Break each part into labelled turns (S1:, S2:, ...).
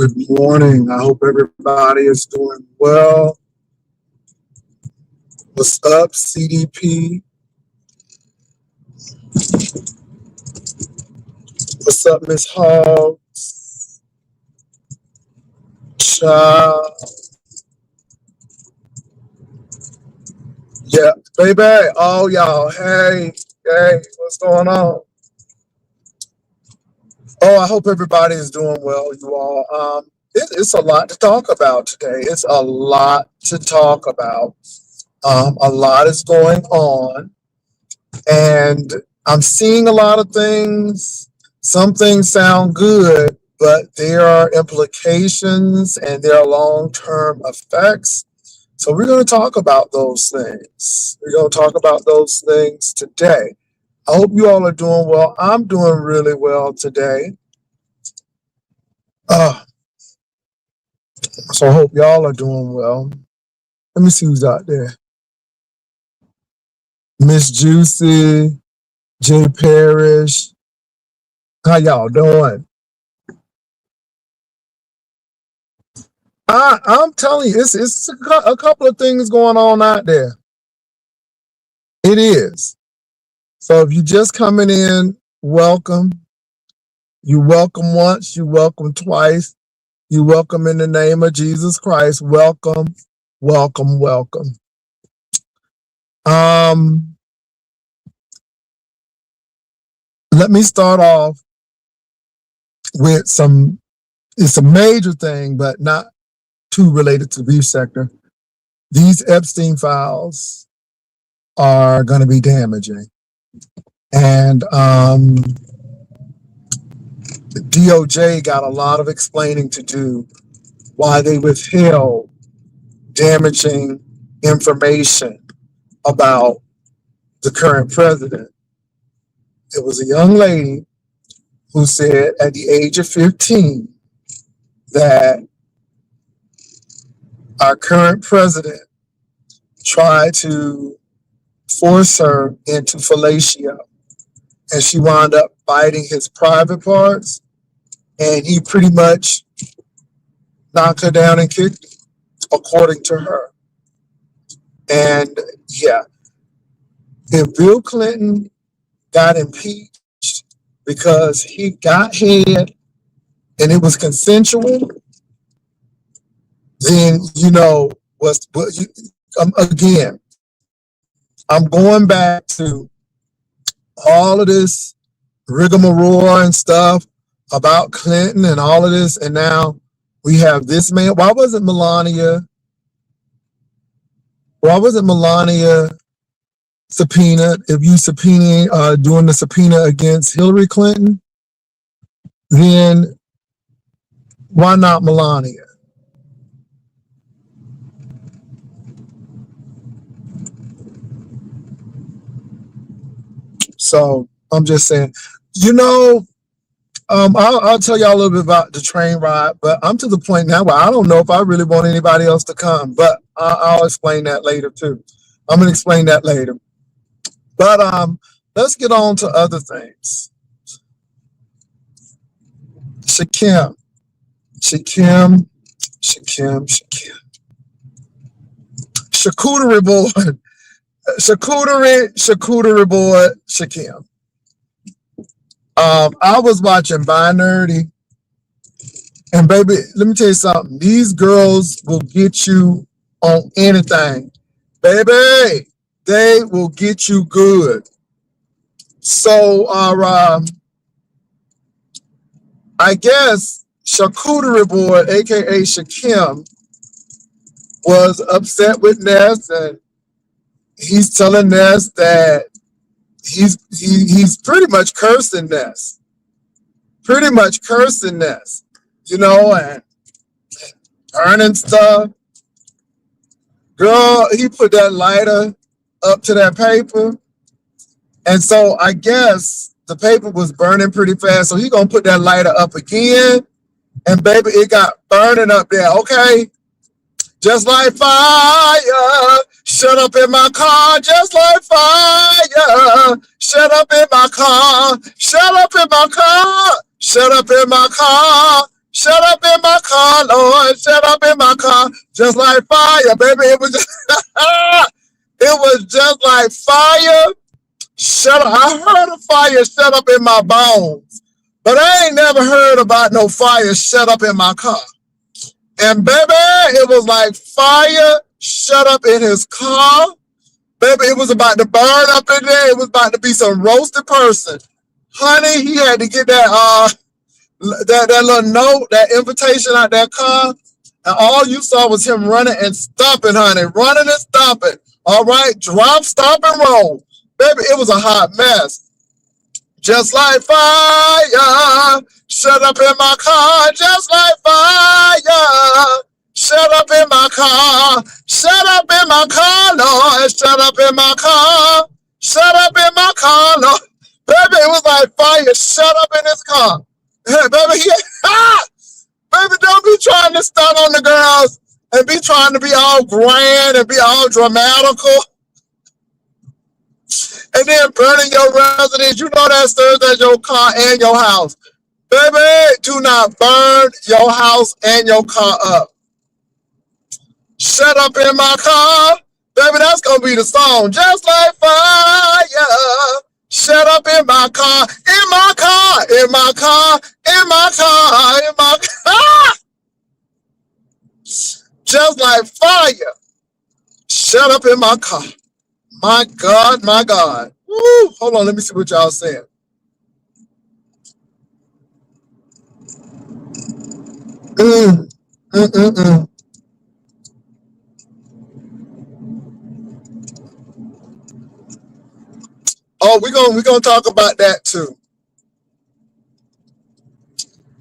S1: Good morning. I hope everybody is doing well. What's up, CDP? What's up, Miss Hall? Child. Yeah, baby. Oh, y'all. Hey, what's going on? Oh, I hope everybody is doing well, you all. It's a lot to talk about today. It's a lot to talk about. A lot is going on, and I'm seeing a lot of things. Some things sound good, but there are implications and there are long-term effects. So we're going to talk about those things. We're going to talk about those things today. I hope you all are doing well. I'm doing really well today. So I hope y'all are doing well. Let me see who's out there. Miss Juicy, Jay Parrish. How y'all doing? I'm telling you, it's a couple of things going on out there. It is. So if you're just coming in, welcome. You welcome once, you welcome twice. You welcome in the name of Jesus Christ. Welcome, welcome, welcome. Let me start off with it's a major thing, but not too related to the beef sector. These Epstein files are going to be damaging. And the DOJ got a lot of explaining to do why they withheld damaging information about the current president. It was a young lady who said at the age of 15 that our current president tried to force her into fellatio, and she wound up biting his private parts, and he pretty much knocked her down and kicked her, according to her. And yeah, if Bill Clinton got impeached because he got head and it was consensual, then again, I'm going back to all of this rigmarole and stuff about Clinton and all of this, and now we have this man. Why wasn't Melania subpoenaed? If you doing the subpoena against Hillary Clinton, then why not Melania? So I'm just saying, I'll tell y'all a little bit about the train ride, but I'm to the point now where I don't know if I really want anybody else to come, but I'll explain that later too. I'm going to explain that later. But let's get on to other things. Shakim. Charcuterie board. Charcuterie board, Shakim. I was watching By Nerdy, and baby, let me tell you something. These girls will get you on anything. Baby, they will get you good. So, I guess Charcuterie board, aka Shakim, was upset with Ness, and he's telling Ness that he's pretty much cursing Ness. And burning stuff. Girl, he put that lighter up to that paper. And so I guess the paper was burning pretty fast. So he gonna put that lighter up again. And baby, it got burning up there, okay? Just like fire, shut up in my car, just like fire. Shut up in my car, shut up in my car, shut up in my car, Shut up in my car, Lord. Shut up in my car. Just like fire, baby. It was just, it was just like fire. Shut up. I heard a fire shut up in my bones. But I ain't never heard about no fire shut up in my car. And baby, it was like fire shut up in his car. Baby, it was about to burn up in there. It was about to be some roasted person. Honey, he had to get that little note, that invitation out that car, and all you saw was him running and stomping, honey, running and stomping. All right, drop, stop, and roll. Baby, it was a hot mess. Just like fire, shut up in my car, just like fire. Shut up in my car, shut up in my car, Lord, shut up in my car, shut up in my car, Lord. Baby, it was like fire, shut up in his car. Hey, baby, baby, don't be trying to stunt on the girls and be trying to be all grand and be all dramatical. And then burning your residence. You know that serves as your car and your house. Baby, do not burn your house and your car up. Shut up in my car. Baby, that's going to be the song. Just like fire. Shut up in my car. In my car. In my car. In my car. In my car. Just like fire. Shut up in my car. My God, my God. Woo. Hold on, let me see what y'all saying. Mm, mm, mm, mm. Oh, we're gonna talk about that too.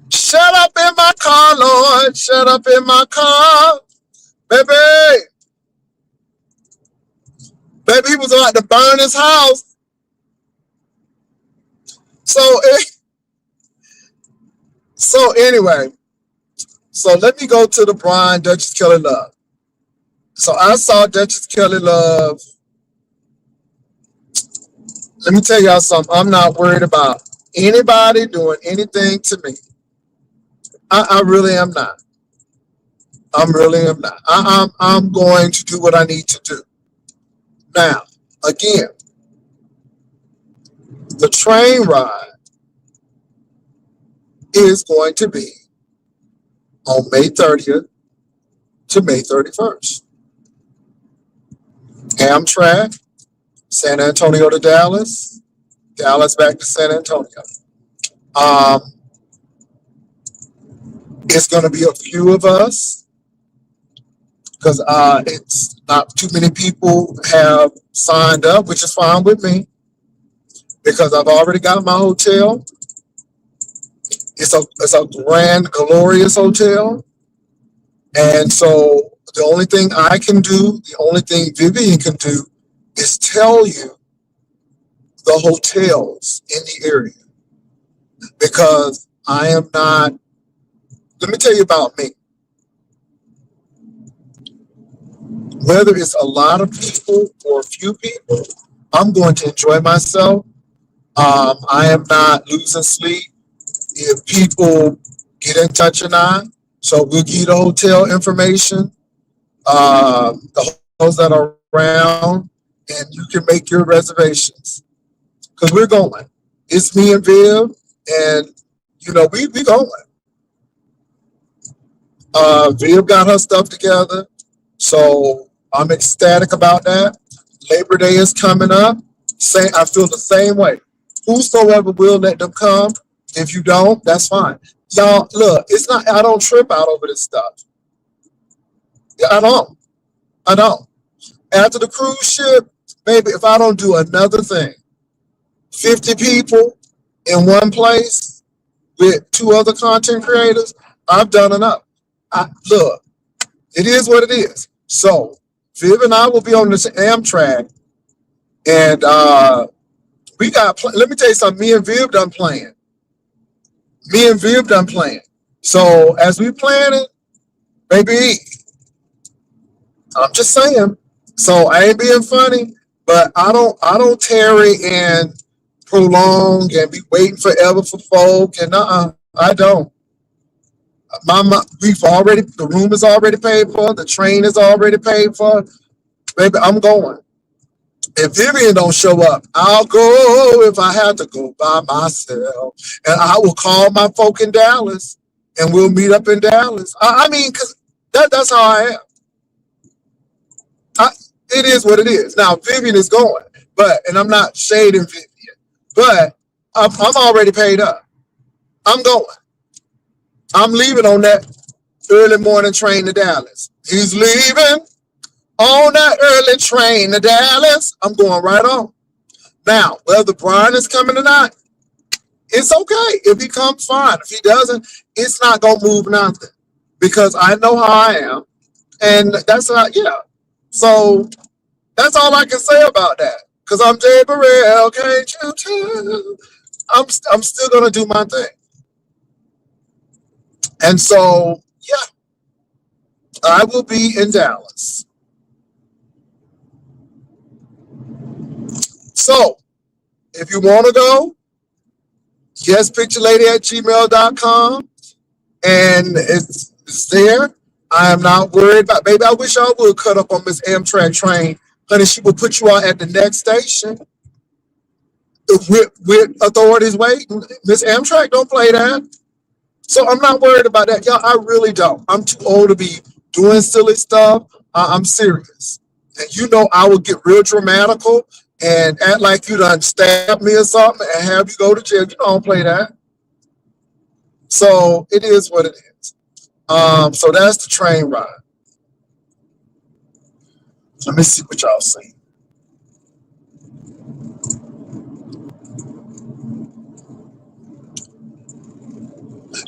S1: Shut up in my car, Lord. Shut up in my car. Baby. Baby, he was about to burn his house. So, so anyway, so let me go to the Brian Duchess Kelly Love. So I saw Duchess Kelly Love. Let me tell y'all something. I'm not worried about anybody doing anything to me. I really am not. I really am not. I'm going to do what I need to do. Now, again, the train ride is going to be on May 30th to May 31st. Amtrak, San Antonio to Dallas, Dallas back to San Antonio. Um, it's going to be a few of us because it's not too many people have signed up, which is fine with me because I've already got my hotel. It's a grand, glorious hotel. And so the only thing I can do, the only thing Vivian can do is tell you the hotels in the area because I am not, let me tell you about me. Whether it's a lot of people or a few people, I'm going to enjoy myself. I am not losing sleep if people get in touch or not. So we'll give you the hotel information, the hotels that are around, and you can make your reservations. Because we're going. It's me and Viv, and we going. Viv got her stuff together, so I'm ecstatic about that. Labor Day is coming up. I feel the same way. Whosoever will, let them come. If you don't, that's fine. Y'all, look, it's not, I don't trip out over this stuff. I don't. I don't. After the cruise ship, baby, if I don't do another thing, 50 people in one place with 2 other content creators, I've done enough. Look, it is what it is. So, Viv and I will be on this Amtrak, and we got, let me tell you something, me and Viv done playing. Me and Viv done playing. So, as we planning, baby, I'm just saying. So, I ain't being funny, but I don't tarry and prolong and be waiting forever for folk, and I don't. The room is already paid for, the train is already paid for. Baby, I'm going. If Vivian don't show up, I'll go if I have to go by myself. And I will call my folk in Dallas and we'll meet up in Dallas. I mean, because that's how I am. I, it is what it is. Now, Vivian is going, and I'm not shading Vivian, but I'm already paid up. I'm going. I'm leaving on that early morning train to Dallas. He's leaving on that early train to Dallas. I'm going right on. Now, whether Brian is coming or not, it's okay. If he comes, fine. If he doesn't, it's not going to move nothing because I know how I am. And that's how, yeah. So that's all I can say about that. Because I'm Jay Burrell, can't you tell? I'm still going to do my thing. And so, yeah, I will be in Dallas. So, if you want to go, yespicturelady@gmail.com. And it's there. I am not worried about, baby, I wish I would cut up on Miss Amtrak train. Honey, she will put you out at the next station with authorities waiting. Miss Amtrak don't play that. So I'm not worried about that. Y'all, I really don't. I'm too old to be doing silly stuff. I'm serious. And you know I will get real dramatical and act like you done stabbed me or something and have you go to jail. You don't play that. So it is what it is. So that's the train ride. Let me see what y'all see.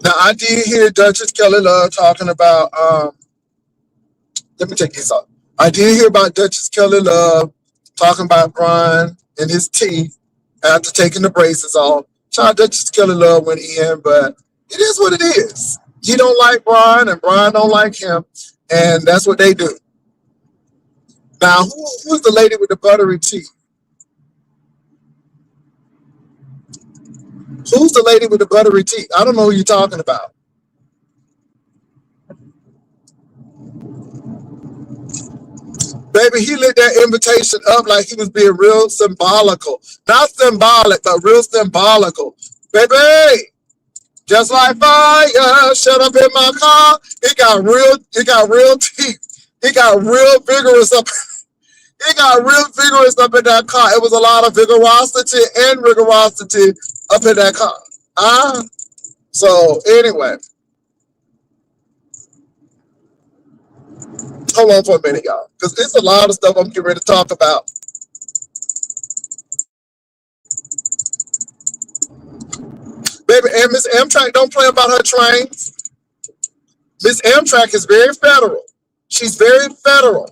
S1: Now I did hear Duchess Kelly Love talking about let me take this off. I did hear about Duchess Kelly Love talking about Brian and his teeth after taking the braces off. Child, Duchess Kelly Love went in, but it is what it is. He don't like Brian and Brian don't like him, and that's what they do. Now, who's the lady with the buttery teeth? Who's the lady with the buttery teeth? I don't know who you're talking about. Baby, he lit that invitation up like he was being real symbolical. Not symbolic, but real symbolical. Baby, just like fire, shut up in my car. It got real teeth. He got real vigorous up. He got real vigorous up in that car. It was a lot of vigorosity and rigorosity up in that car. So anyway, hold on for a minute, y'all, because it's a lot of stuff I'm getting ready to talk about. Baby, and Miss Amtrak don't play about her trains. Miss Amtrak is very federal. She's very federal.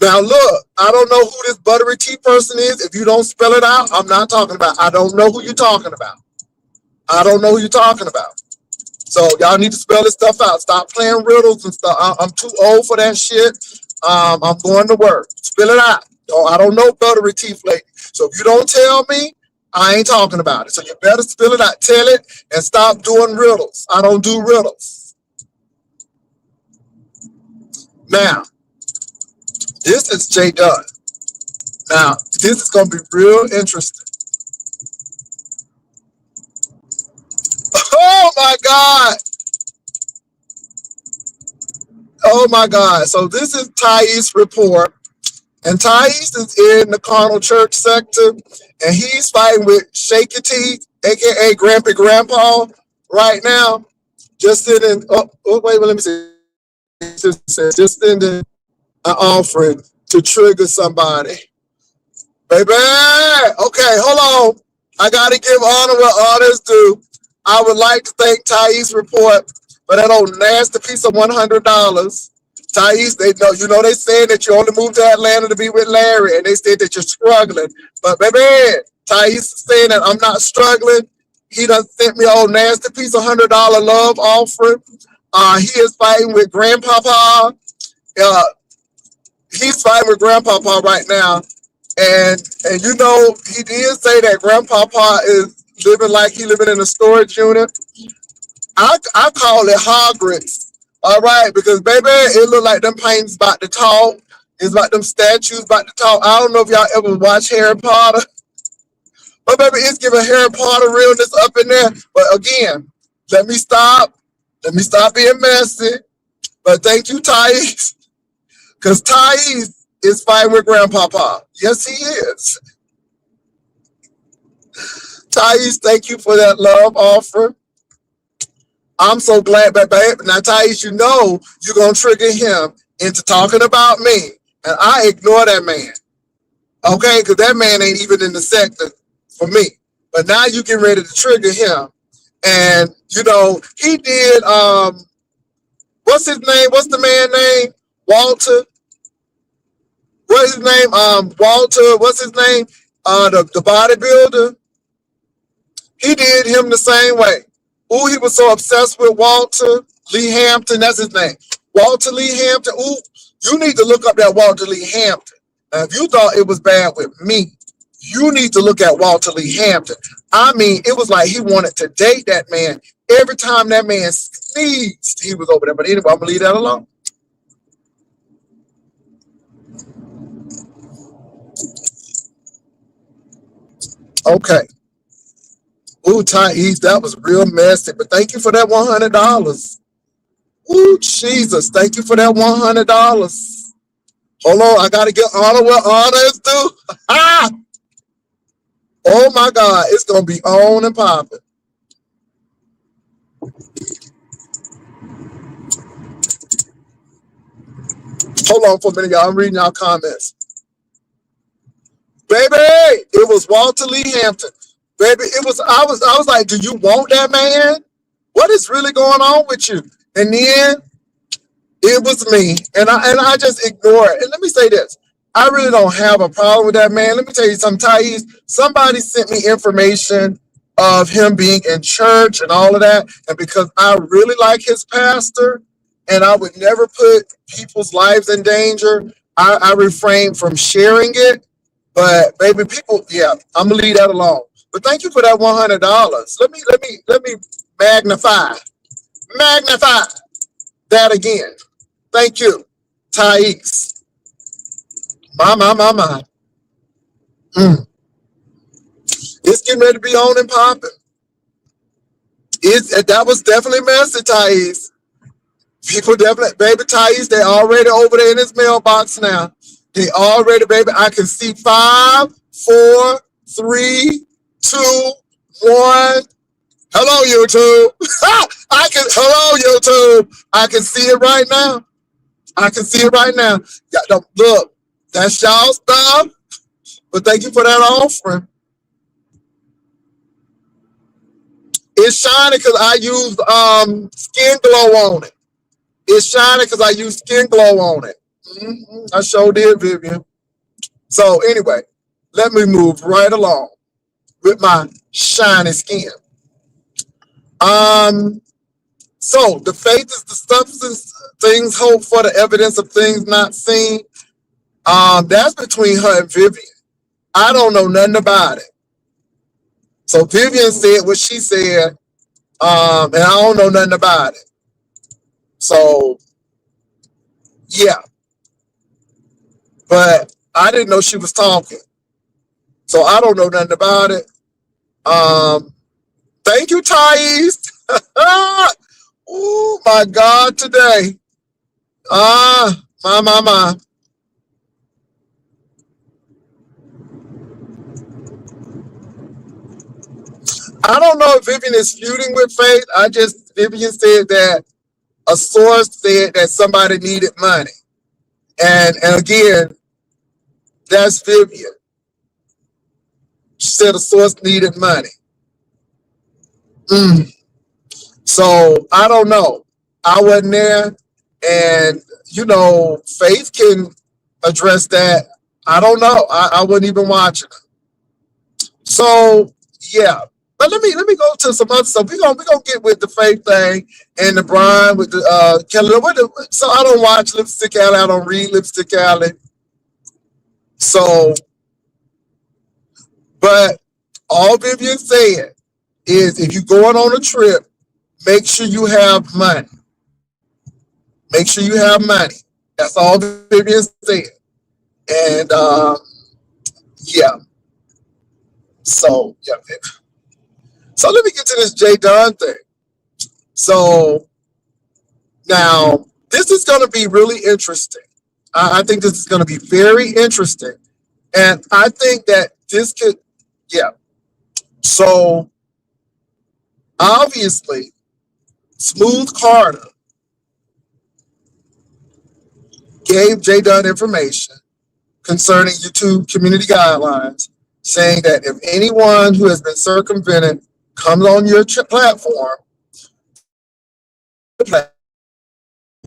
S1: Now look, I don't know who this buttery teeth person is. If you don't spell it out, I'm not talking about. I don't know who you're talking about. I don't know who you're talking about. So y'all need to spell this stuff out. Stop playing riddles and stuff. I'm too old for that shit. I'm going to work. Spell it out. I don't know buttery teeth lady. So if you don't tell me, I ain't talking about it. So you better spell it out. Tell it and stop doing riddles. I don't do riddles. Now, this is Jay Dunn. Now, this is going to be real interesting. Oh my God. Oh my God. So this is Tai Report. And Thais is in the carnal church sector. And he's fighting with Shaky Teeth, aka Grampy Grandpa, right now. Just sending, let me see. Just sending an offering to trigger somebody. Baby, okay, hold on. I gotta give honor where honors due. I would like to thank Thais Report for that old nasty piece of $100. Thais, they saying that you only moved to Atlanta to be with Larry, and they said that you're struggling. But baby, Thais is saying that I'm not struggling. He done sent me an old nasty piece of $100 love offering. He is fighting with Grandpapa. He's fighting with Grandpapa right now. And he did say that Grandpapa is living like he living in a storage unit. I call it Hogwarts. All right, because baby, it look like them paintings about to talk. It's like them statues about to talk. I don't know if y'all ever watch Harry Potter, but baby, it's giving Harry Potter realness up in there. But again, let me stop. Let me stop being messy. But thank you, Thais, because Thais is fighting with Grandpapa. Yes, he is. Thais, thank you for that love offer. I'm so glad, baby. Now, Thais, you know you're going to trigger him into talking about me. And I ignore that man. Okay? Because that man ain't even in the sector for me. But now you get ready to trigger him. And, you know, he did, what's his name? What's the man name? Walter. What's his name? Walter, what's his name? The bodybuilder. He did him the same way. Ooh, he was so obsessed with Walter Lee Hampton. That's his name. Walter Lee Hampton. Ooh, you need to look up that Walter Lee Hampton. Now, if you thought it was bad with me, you need to look at Walter Lee Hampton. I mean, it was like he wanted to date that man. Every time that man sneezed, he was over there. But anyway, I'm going to leave that alone. Okay. Ooh, Thais, that was real messy. But thank you for that $100. Ooh, Jesus, thank you for that $100. Hold on, I gotta get honor where honor is due. Ah! Oh my God, it's gonna be on and popping. Hold on for a minute, y'all. I'm reading y'all comments. Baby, it was Walter Lee Hampton. Baby, it was. I was like, do you want that man? What is really going on with you? And then it was me, and I just ignore it. And let me say this: I really don't have a problem with that man. Let me tell you something, Thais. Somebody sent me information of him being in church and all of that, and because I really like his pastor, and I would never put people's lives in danger, I refrain from sharing it. But baby, people, yeah, I'm gonna leave that alone. But thank you for that $100. Let me magnify that again. Thank you, Thais. My. Mm. It's getting ready to be on and popping. That was definitely messy, Thais. People definitely, baby Thais, they already over there in his mailbox now. They already, baby. I can see 5, 4, 3, 2, 1. Hello, YouTube. Hello, YouTube. I can see it right now. I can see it right now. Look, that's y'all stuff. But thank you for that offering. It's shining because I used skin glow on it. It's shining because I used skin glow on it. I sure did, Vivian. So anyway, let me move right along with my shiny skin. So the faith is the substance, things hoped for, the evidence of things not seen. That's between her and Vivian. I don't know nothing about it. So Vivian said what she said, and I don't know nothing about it. So yeah, but I didn't know she was talking. So I don't know nothing about it. Thank you, Thais. Oh my God, today. My. I don't know if Vivian is feuding with Faith. Vivian said that a source said that somebody needed money. And again, that's Vivian. She said a source needed money. So I don't know. I wasn't there. And, you know, Faith can address that. I don't know. I wasn't even watching it. So, yeah. But let me go to some other stuff. We're gonna get with the Faith thing and the Brian with the Kelly. So I don't watch Lipstick Alley. I don't read Lipstick Alley. So, but all Vivian said is if you're going on a trip, make sure you have money. Make sure you have money. That's all Vivian said. And yeah, so yeah. So let me get to this J Dunn thing. So now this is going to be really interesting. I think this is going to be very interesting, and I think that this could, yeah. So obviously, Smooth Carter gave J Dunn information concerning YouTube community guidelines, saying that if anyone who has been circumvented comes on your platform,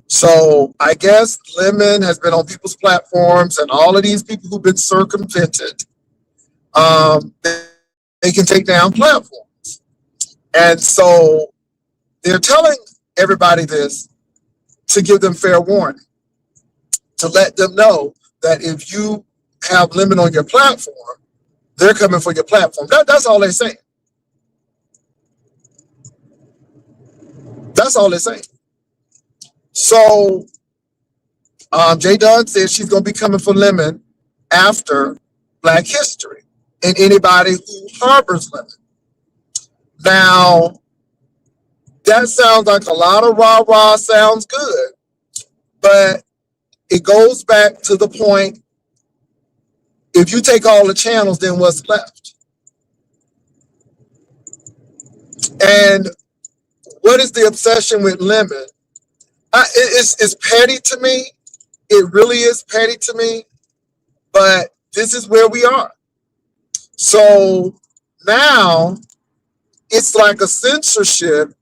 S1: so I guess Lemon has been on people's platforms, and all of these people who've been circumvented, they can take down platforms. And so they're telling everybody this to give them fair warning, to let them know that if you have Lemon on your platform, they're coming for your platform. That's all they're saying. That's all they're saying. So J Dunn says she's going to be coming for Lemon after Black History and anybody who harbors Lemon. Now, that sounds like a lot of rah-rah, sounds good, but it goes back to the point, if you take all the channels, then what's left? And what is the obsession with Lemon? It's petty to me. It really is petty to me, but this is where we are. So now it's like a censorship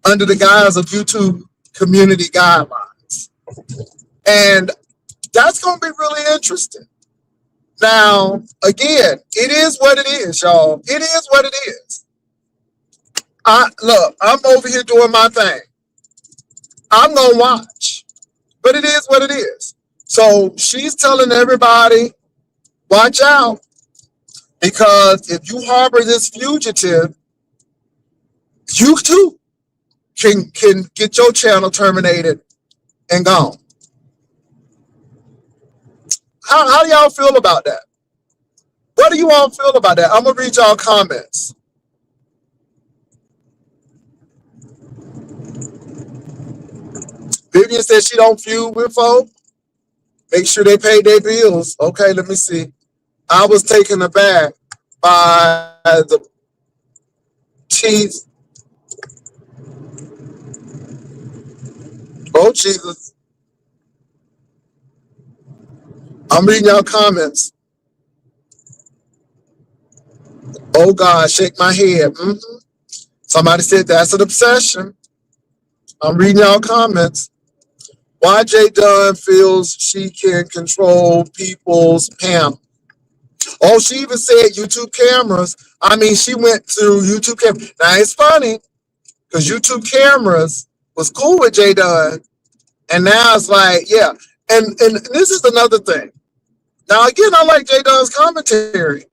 S1: under the guise of YouTube community guidelines. And that's going to be really interesting. Now, again, it is what it is, y'all. It is what it is. Look, I'm over here doing my thing. I'm going to watch, but it is what it is. So she's telling everybody, watch out, because if you harbor this fugitive, you too can get your channel terminated and gone. How do y'all feel about that? What do you all feel about that? I'm going to read y'all comments. Vivian says she don't feud with folk. Make sure they pay their bills. Okay, let me see. I was taken aback by the teeth. Oh, Jesus. I'm reading y'all comments. Oh, God, shake my head. Mm-hmm. Somebody said that's an obsession. I'm reading y'all comments. Why J Dunn feels she can control people's panel. Oh, she even said YouTube cameras. I mean, she went through YouTube cameras. Now, it's funny because YouTube cameras was cool with J Dunn. And now it's like, yeah. And this is another thing. Now, again, I like J Dunn's commentary.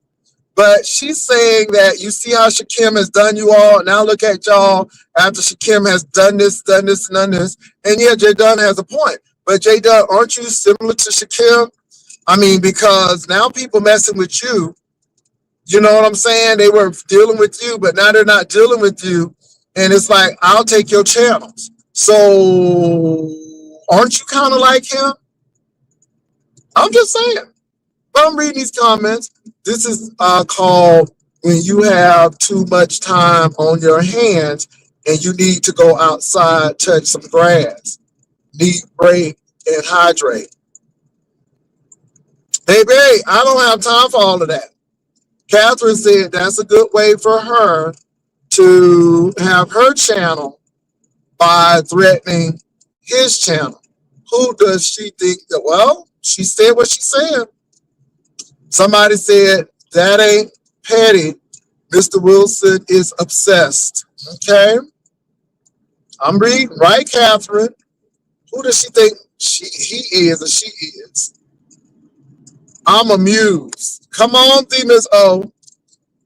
S1: But she's saying that you see how Shakim has done you all. Now look at y'all after Shakim has done this, and done this. And yeah, J Dunn has a point. But J Dunn, aren't you similar to Shakim? I mean, because now people messing with you. You know what I'm saying? They were dealing with you, but now they're not dealing with you. And it's like, I'll take your channels. So aren't you kind of like him? I'm just saying. But I'm reading these comments. This is called when you have too much time on your hands and you need to go outside, touch some grass, need break and hydrate. Baby, I don't have time for all of that. Catherine said that's a good way for her to have her channel by threatening his channel. Who does she think that? Well, she said what she said. Somebody said, that ain't petty. Mr. Wilson is obsessed. Okay? I'm reading, right, Catherine? Who does she think he is or she is? I'm amused. Come on, Ms. O.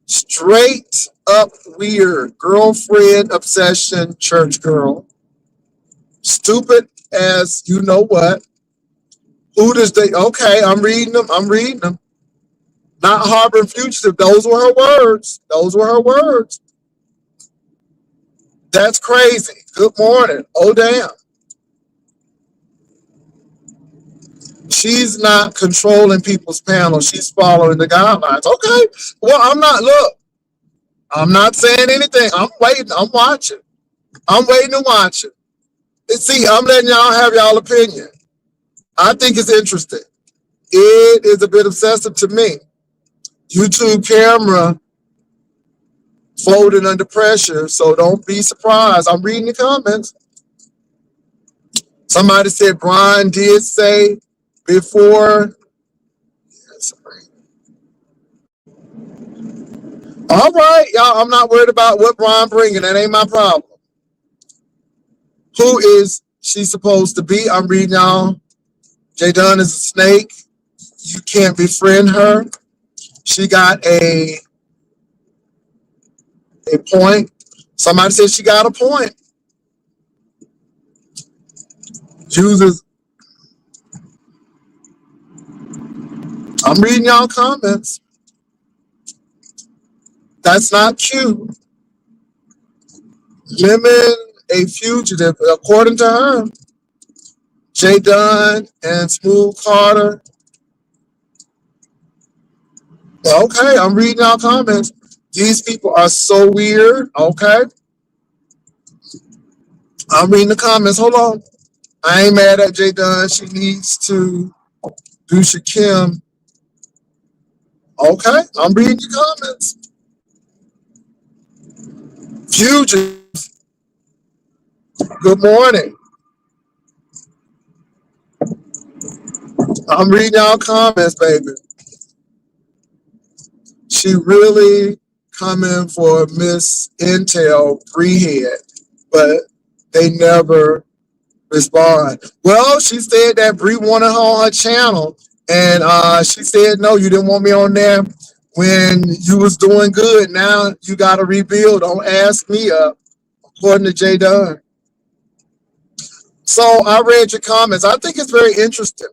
S1: Straight up weird. Girlfriend obsession, church girl. Stupid as you know what. Who does they? Okay, I'm reading them. I'm reading them. Not harboring fugitive. Those were her words. Those were her words. That's crazy. Good morning. Oh, damn. She's not controlling people's panel. She's following the guidelines. Okay. Well, I'm not, look, I'm not saying anything. I'm waiting. I'm watching. I'm waiting and watching. And see, I'm letting y'all have y'all opinion. I think it's interesting. It is a bit obsessive to me. YouTube camera folded under pressure, so don't be surprised. I'm reading the comments. Somebody said Brian did say before. All right, y'all. I'm not worried about what Brian bringing. That ain't my problem. Who is she supposed to be? I'm reading y'all. J Dunn is a snake. You can't befriend her. She got a point. Somebody said she got a point. Uses. I'm reading y'all comments. That's not cute. Lemon, a fugitive, according to her. J Dunn and Smooth Carter. Okay, I'm reading y'all comments. These people are so weird. Okay. I'm reading the comments. Hold on. I ain't mad at J Dunn. She needs to do Shakim. Okay, I'm reading the comments. Fugitive. Good morning. I'm reading y'all comments, baby. She really coming for Miss Intel Brehead, but they never respond. Well, she said that Bree wanted her on her channel, and she said, no, you didn't want me on there when you was doing good. Now you got to rebuild. Don't ask me up, according to J Dunn. So I read your comments. I think it's very interesting.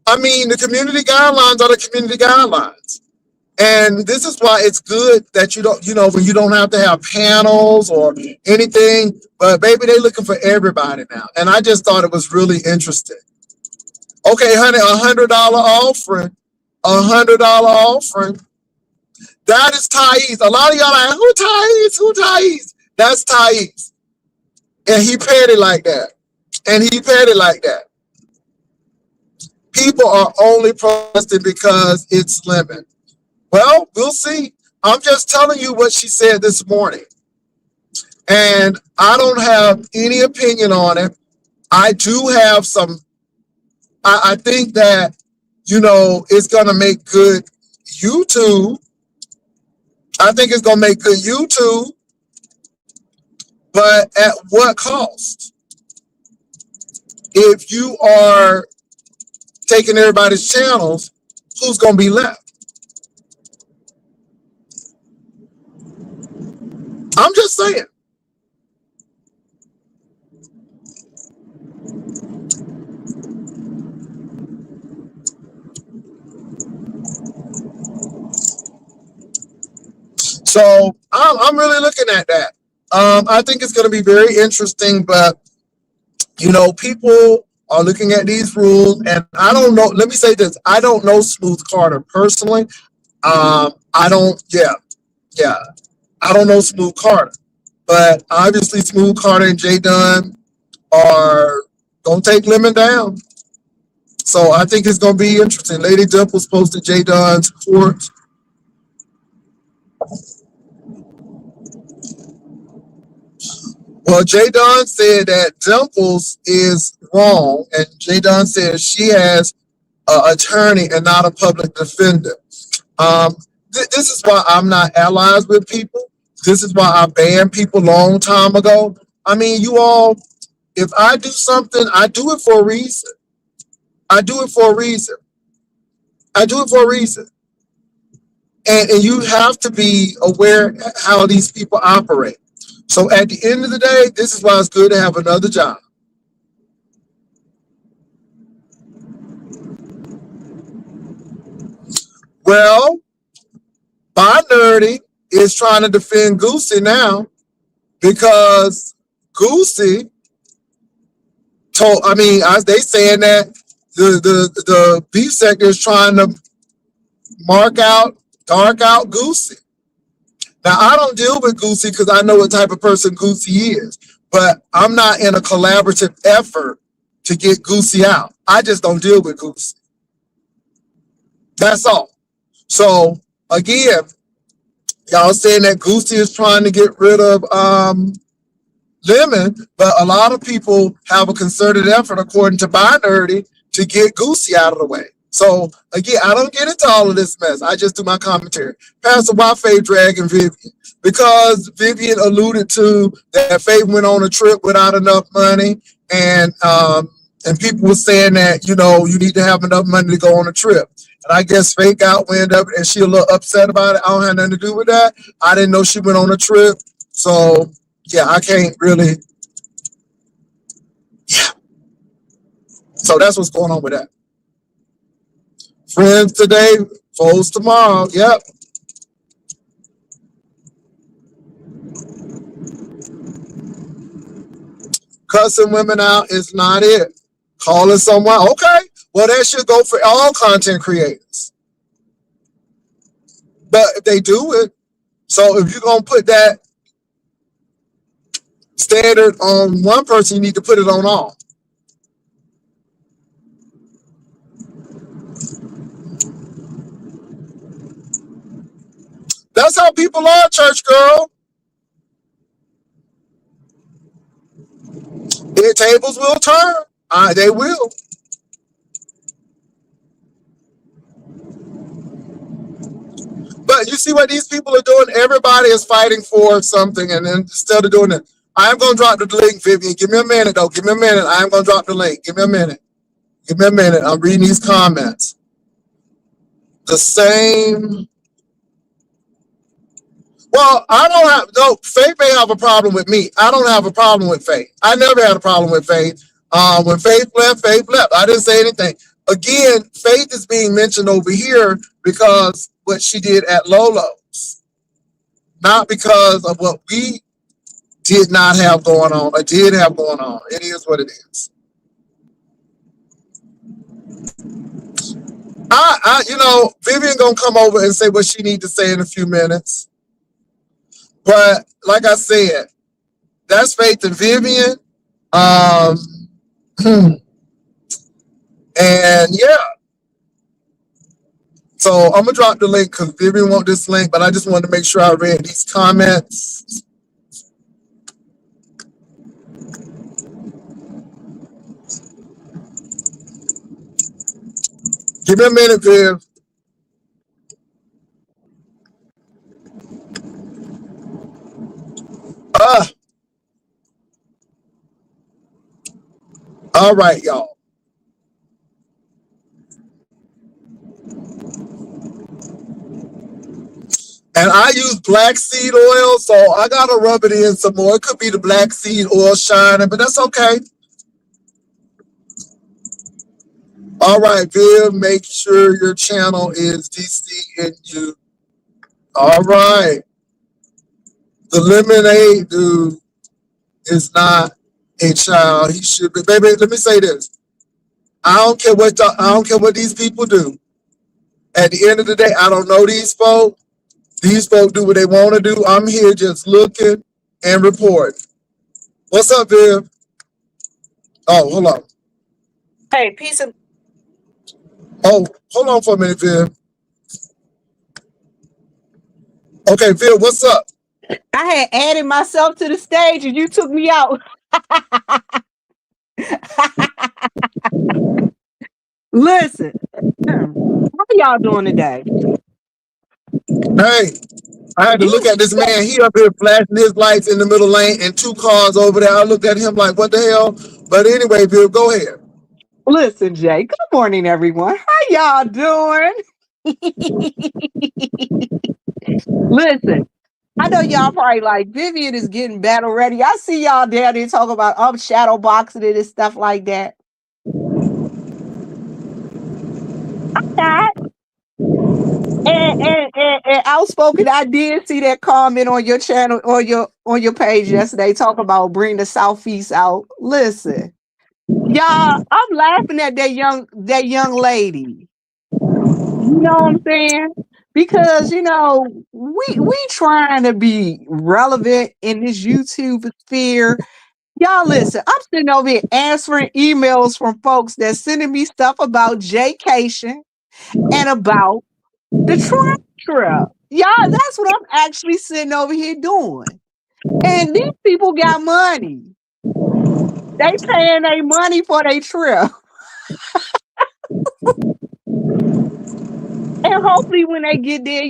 S1: I mean, the community guidelines are the community guidelines. And this is why it's good that you don't, when you don't have to have panels or anything, but baby, they looking for everybody now. And I just thought it was really interesting. Okay, honey, $100 offering, $100 offering. That is Thais. A lot of y'all like, who Thais? Who Thais? That's Thais. And he paid it like that. And he paid it like that. People are only protesting because it's lemon. Well, we'll see. I'm just telling you what she said this morning. And I don't have any opinion on it. I do have some, I think that, it's going to make good YouTube. I think it's going to make good YouTube. But at what cost? If you are taking everybody's channels, who's going to be left? I'm just saying. So I'm really looking at that. I think it's going to be very interesting, but people are looking at these rules, and I don't know. Let me say this: I don't know Smooth Carter personally. I don't. Yeah. I don't know Smooth Carter, but obviously Smooth Carter and J Dunn are gonna take Lemon down. So I think it's gonna be interesting. Lady Dimples posted J Dunn's report. Well, J Dunn said that Dimples is wrong, and J Dunn says she has an attorney and not a public defender. This is why I'm not allies with people. This is why I banned people long time ago. I mean, you all, if I do something, I do it for a reason. I do it for a reason. I do it for a reason. and you have to be aware how these people operate. So at the end of the day, this is why it's good to have another job. Well, Nerdy is trying to defend Goosey now because Goosey told, they saying that the beef sector is trying to dark out Goosey. Now, I don't deal with Goosey because I know what type of person Goosey is, but I'm not in a collaborative effort to get Goosey out. I just don't deal with Goosey. That's all. So, again, y'all saying that Goosey is trying to get rid of Lemon, but a lot of people have a concerted effort, according to Nerdy, to get Goosey out of the way. So, again, I don't get into all of this mess. I just do my commentary. Pastor, why Faye dragging Vivian? Because Vivian alluded to that Faye went on a trip without enough money, and people were saying that, you need to have enough money to go on a trip. And I guess Faye got wind up, and she a little upset about it. I don't have nothing to do with that. I didn't know she went on a trip. So, yeah, I can't really. Yeah. So that's what's going on with that. Friends today, foes tomorrow. Yep. Cussing women out is not it. Calling someone, okay. Well, that should go for all content creators. But if they do it, so if you're going to put that standard on one person, you need to put it on all. That's how people are, church girl. Their tables will turn. They will. But you see what these people are doing? Everybody is fighting for something, and then instead of doing it, I'm going to drop the link, Vivian. Give me a minute, though. Give me a minute. I'm going to drop the link. Give me a minute. Give me a minute. I'm reading these comments. The same. Well, I don't have, no, Faith may have a problem with me. I don't have a problem with Faith. I never had a problem with Faith. When Faith left. I didn't say anything. Again, Faith is being mentioned over here because what she did at Lolo's, not because of what we did not have going on or did have going on. It is what it is. Vivian gonna come over and say what she need to say in a few minutes. But like I said, that's Faith and Vivian. And yeah. So I'm gonna drop the link because Vivian want this link, but I just wanted to make sure I read these comments. Give me a minute, Viv. All right, y'all. And I use black seed oil, so I gotta rub it in some more. It could be the black seed oil shining, but that's okay. All right, Viv, make sure your channel is DCNU. All right. The lemonade dude is not a child. He should be. Baby, let me say this. I don't care what these people do. At the end of the day, I don't know these folks. These folks do what they want to do. I'm here just looking and reporting. What's up, Viv? Oh, hold on.
S2: Hey, peace and...
S1: Oh, hold on for a minute, Viv. Okay, Viv, what's up?
S2: I had added myself to the stage and you took me out. Listen, how y'all doing today?
S1: Hey, I had to look at this man. He up here flashing his lights in the middle lane and two cars over there. I looked at him like, what the hell? But anyway, Viv, go ahead.
S2: Listen, Jay, good morning, everyone. How y'all doing? Listen, I know y'all probably like Vivian is getting battle ready. I see y'all down there talking about shadow boxing it and stuff like that. Not. And outspoken, I did see that comment on your channel on your page yesterday talking about bring the Southeast out. Listen, y'all, I'm laughing at that young lady. You know what I'm saying? Because we trying to be relevant in this YouTube sphere. Y'all listen, I'm sitting over here answering emails from folks that's sending me stuff about Jaycation and about the Trump trip. Y'all, that's what I'm actually sitting over here doing. And these people got money. They paying their money for their trip. And hopefully when they get there,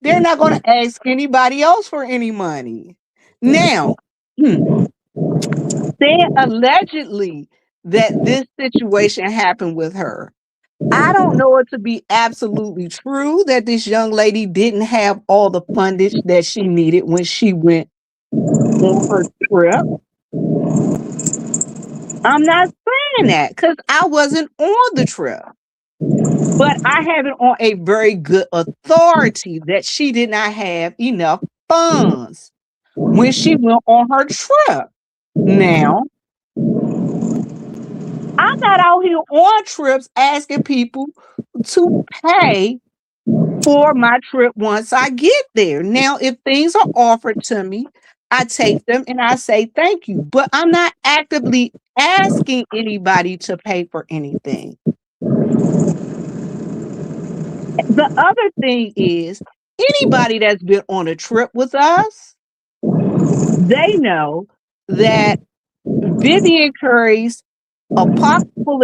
S2: they're not going to ask anybody else for any money. Now, said allegedly that this situation happened with her. I don't know it to be absolutely true that this young lady didn't have all the fundage that she needed when she went on her trip. I'm not saying that because I wasn't on the trip, but I have it on a very good authority that she did not have enough funds when she went on her trip. Now, I'm not out here on trips asking people to pay for my trip once I get there. Now, if things are offered to me, I take them and I say thank you, but I'm not actively asking anybody to pay for anything. The other thing is, anybody that's been on a trip with us, they know that Vivian carries a pocket full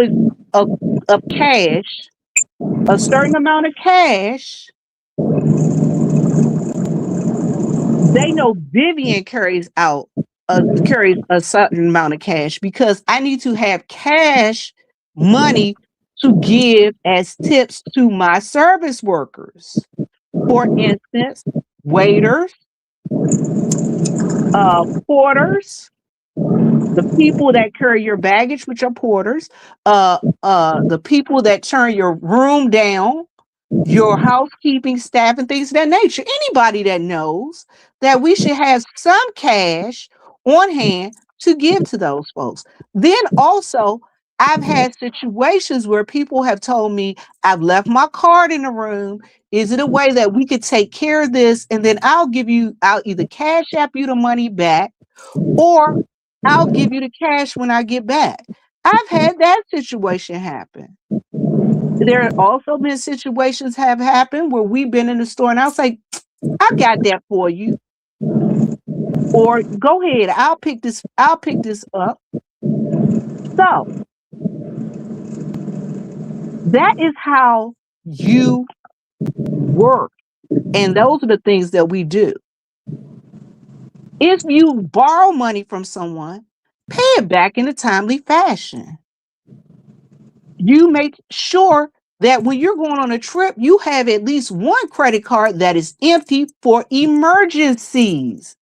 S2: of cash, a certain amount of cash. They know Vivian carries a certain amount of cash because I need to have cash money to give as tips to my service workers. For instance, waiters, porters, the people that carry your baggage, which are porters, the people that turn your room down, your housekeeping staff, and things of that nature. Anybody that knows that we should have some cash on hand to give to those folks. Then also, I've had situations where people have told me, I've left my card in the room. Is it a way that we could take care of this? And then I'll either cash app you the money back or I'll give you the cash when I get back. I've had that situation happen. There have also been situations have happened where we've been in the store and I'll say, I got that for you. Or go ahead, I'll pick this up. So that is how you work. And those are the things that we do. If you borrow money from someone, pay it back in a timely fashion. You make sure that when you're going on a trip, you have at least one credit card that is empty for emergencies.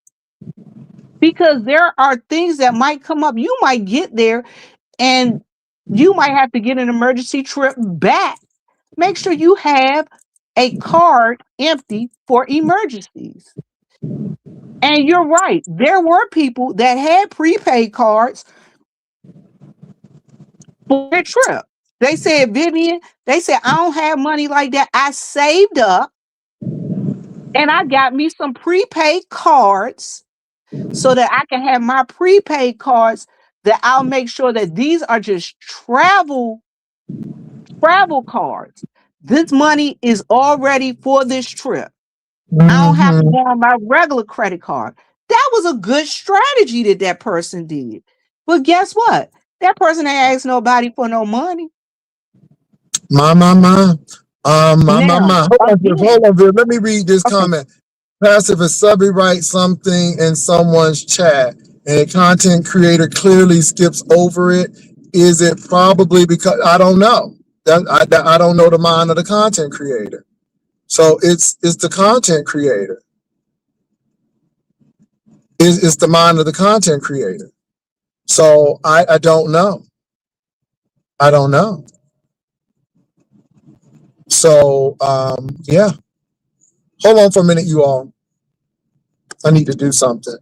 S2: Because there are things that might come up. You might get there and you might have to get an emergency trip back. Make sure you have a card empty for emergencies. And you're right. There were people that had prepaid cards for their trip. They said, Vivian, I don't have money like that. I saved up and I got me some prepaid cards so that I can have my prepaid cards that I'll make sure that these are just travel cards. This money is already for this trip. I don't have to go on my regular credit card. That was a good strategy that person did. But guess what? That person ain't asked nobody for no money.
S1: My.
S2: Now,
S1: Hold on, Viv. Let me read this comment. Passive is subby writes something in someone's chat and a content creator clearly skips over it. Is it probably because I don't know? I don't know the mind of the content creator. So it's the content creator. It's the mind of the content creator. So I don't know. I don't know. So yeah. Hold on for a minute, you all. I need to do something.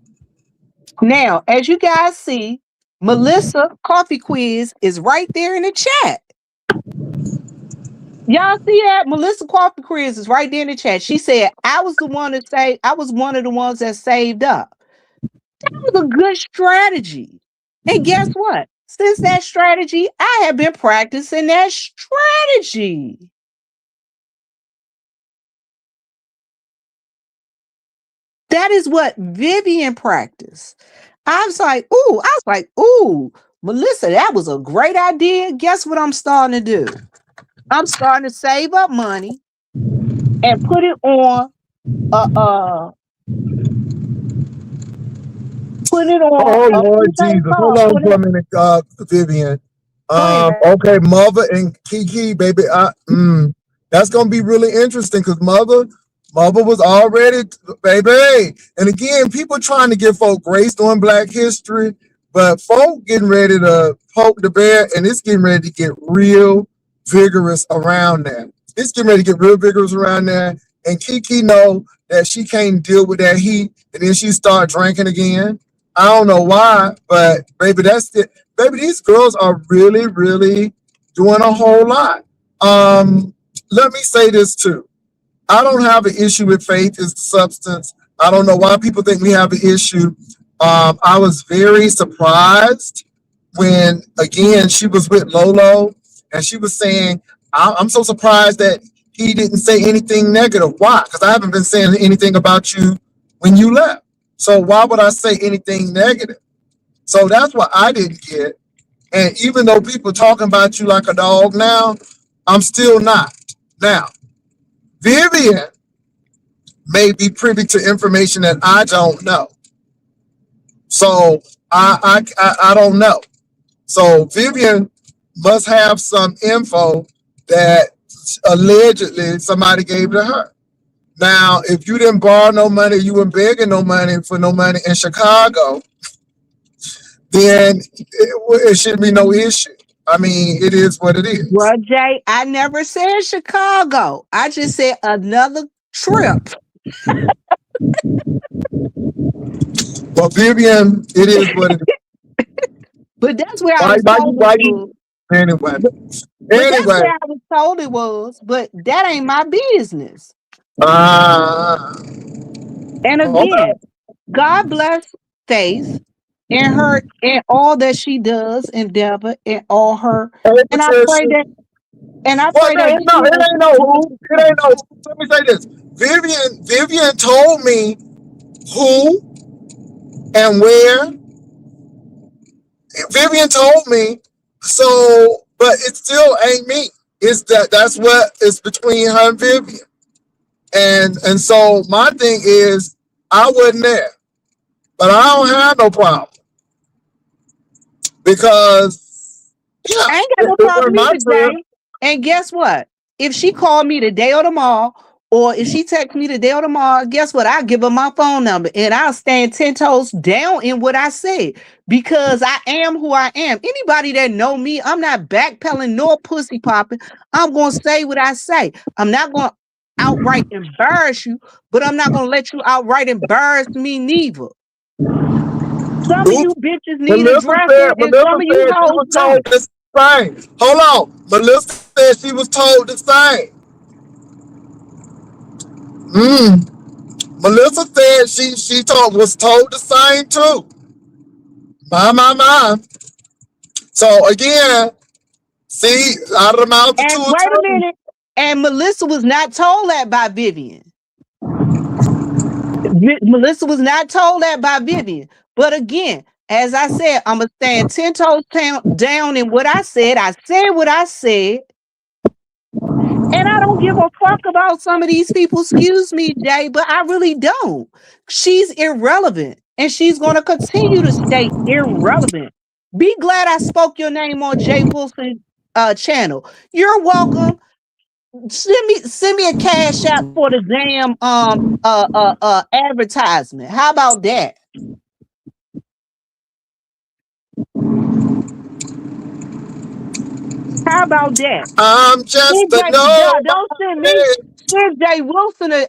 S2: Now, as you guys see, Melissa coffee quiz is right there in the chat. Y'all see that? Melissa coffee quiz is right there in the chat. She said, I was one of the ones that saved up. That was a good strategy. And guess what? Since that strategy, I have been practicing that strategy. That is what Vivian practiced. I was like, ooh, Melissa, that was a great idea. Guess what I'm starting to do? I'm starting to save up money and put it on
S1: Oh
S2: a
S1: Lord
S2: prepaid
S1: Jesus. Hold
S2: card.
S1: on for a minute, Vivian.
S2: Go ahead, babe.
S1: Okay, Mother and Kiki, baby. That's gonna be really interesting because Mother was already, baby. And again, people trying to give folk grace during Black History, but folk getting ready to poke the bear, and it's getting ready to get real vigorous around that. It's getting ready to get real vigorous around there. And Kiki know that she can't deal with that heat, and then she start drinking again. I don't know why, but baby, that's it. Baby, these girls are really, really doing a whole lot. Let me say this too. I don't have an issue with faith as the substance. I don't know why people think we have an issue. I was very surprised when, again, she was with Lolo and she was saying, I'm so surprised that he didn't say anything negative. Why? Because I haven't been saying anything about you when you left. So why would I say anything negative? So that's what I didn't get. And even though people talking about you like a dog now, I'm still not. Now, Vivian may be privy to information that I don't know. So I don't know. So Vivian must have some info that allegedly somebody gave to her. Now, if you didn't borrow no money, you weren't begging no money for no money in Chicago, then it shouldn't be no issue. I mean, it is what it is.
S2: Well, Jay, I never said Chicago. I just said another trip.
S1: Well, Vivian, it is what it is.
S2: But that's where I
S1: Why,
S2: was
S1: why,
S2: told it
S1: why
S2: was.
S1: you, anyway.
S2: But, but that's
S1: Anyway,
S2: where I was told it was. But that ain't my business.
S1: uh,
S2: And
S1: okay.
S2: again, God bless Faith and her and all that she does, endeavor and all her.
S1: Hey,
S2: And I pray
S1: Patricia.
S2: that and I
S1: Well,
S2: pray
S1: no,
S2: that
S1: it
S2: Jesus.
S1: ain't no who. It ain't no who. Let me say this. Vivian told me who and where. Vivian told me, so, but it still ain't me. It's that's what is between her and Vivian. And so my thing is, I wasn't there, but I don't have no problem because yeah,
S2: I ain't got no
S1: it wasn't
S2: problem
S1: my
S2: either,
S1: trip.
S2: Jay. And guess what? If she called me today or tomorrow, or if she text me today or tomorrow, guess what? I'll give her my phone number and I'll stand 10 toes down in what I said because I am who I am. Anybody that know me, I'm not backpedaling nor pussy popping. I'm going to say what I say. I'm not going to outright embarrass you, but I'm not going to let you outright embarrass me neither. Some of you
S1: Oops.
S2: bitches need addressing and some
S1: Melissa
S2: of you
S1: said she
S2: hoes
S1: was told
S2: don't.
S1: the same. Hold on. Melissa said she was told the same. Melissa said was told the same too. My. So again, see, out of the mouth of two
S2: And wait a
S1: attorneys.
S2: minute. And Melissa was not told that by Vivian. Melissa was not told that by Vivian. But again, as I said, I'm going to stand 10 toes down in what I said. I said what I said. And I don't give a fuck about some of these people. Excuse me, Jay, but I really don't. She's irrelevant. And she's going to continue to stay irrelevant. Be glad I spoke your name on Jay Wilson channel. You're welcome. Send me a cash app for the damn advertisement. How about that? How about that?
S1: I'm just
S2: Send
S1: a
S2: y'all don't send me.
S1: nobody.
S2: Send Jay Wilson a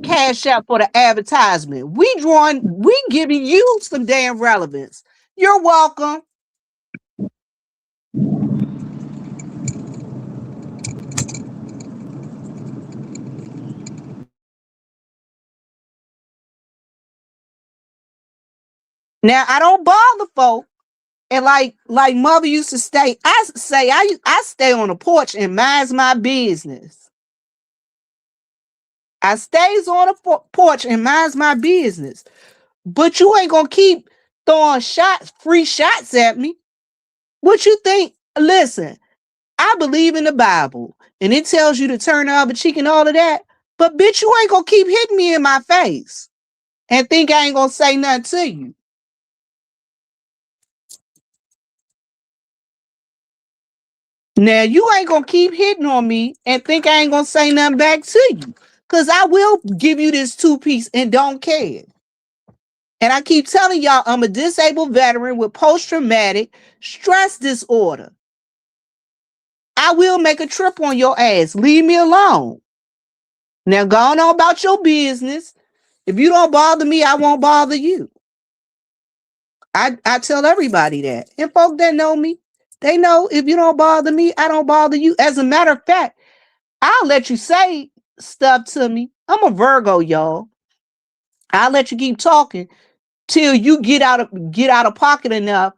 S2: cash app for the advertisement. We giving you some damn relevance. You're welcome. Now I don't bother folk. And like mother used to stay, I stay on the porch and minds my business. I stays on the porch and minds my business. But you ain't gonna keep throwing free shots at me. What you think? Listen, I believe in the Bible and it tells you to turn the other cheek and all of that. But bitch, you ain't gonna keep hitting me in my face and think I ain't gonna say nothing to you. Now you ain't gonna keep hitting on me and think I ain't gonna say nothing back to you. Cause I will give you this 2-piece and don't care. And I keep telling y'all I'm a disabled veteran with post-traumatic stress disorder. I will make a trip on your ass. Leave me alone. Now go on about your business. If you don't bother me, I won't bother you. I tell everybody that. And folk that know me, they know if you don't bother me, I don't bother you. As a matter of fact, I'll let you say stuff to me. I'm a Virgo, y'all. I'll let you keep talking till you get out of pocket enough,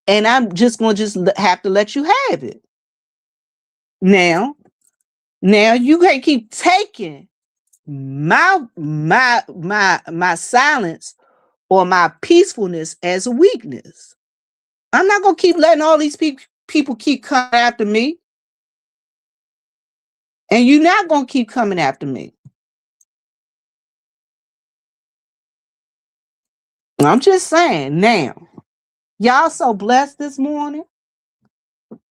S2: and I'm just gonna have to let you have it. Now, you can't keep taking my silence or my peacefulness as a weakness. I'm not gonna keep letting all these people keep coming after me, and you're not gonna keep coming after me. I'm just saying. Now, y'all so blessed this morning,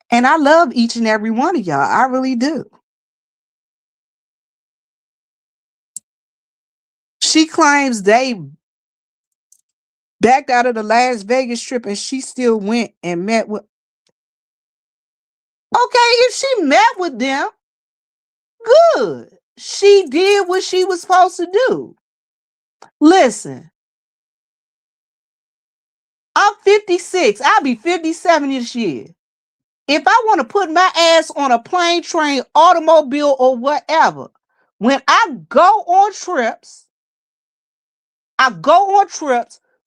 S2: and I love each and every one of y'all. I really do. She claims they backed out of the Las Vegas trip, and she still went and met with. Okay, if she met with them, good. She did what she was supposed to do. Listen, I'm 56. I'll be 57 this year. If I want to put my ass on a plane, train, automobile, or whatever, when I go on trips,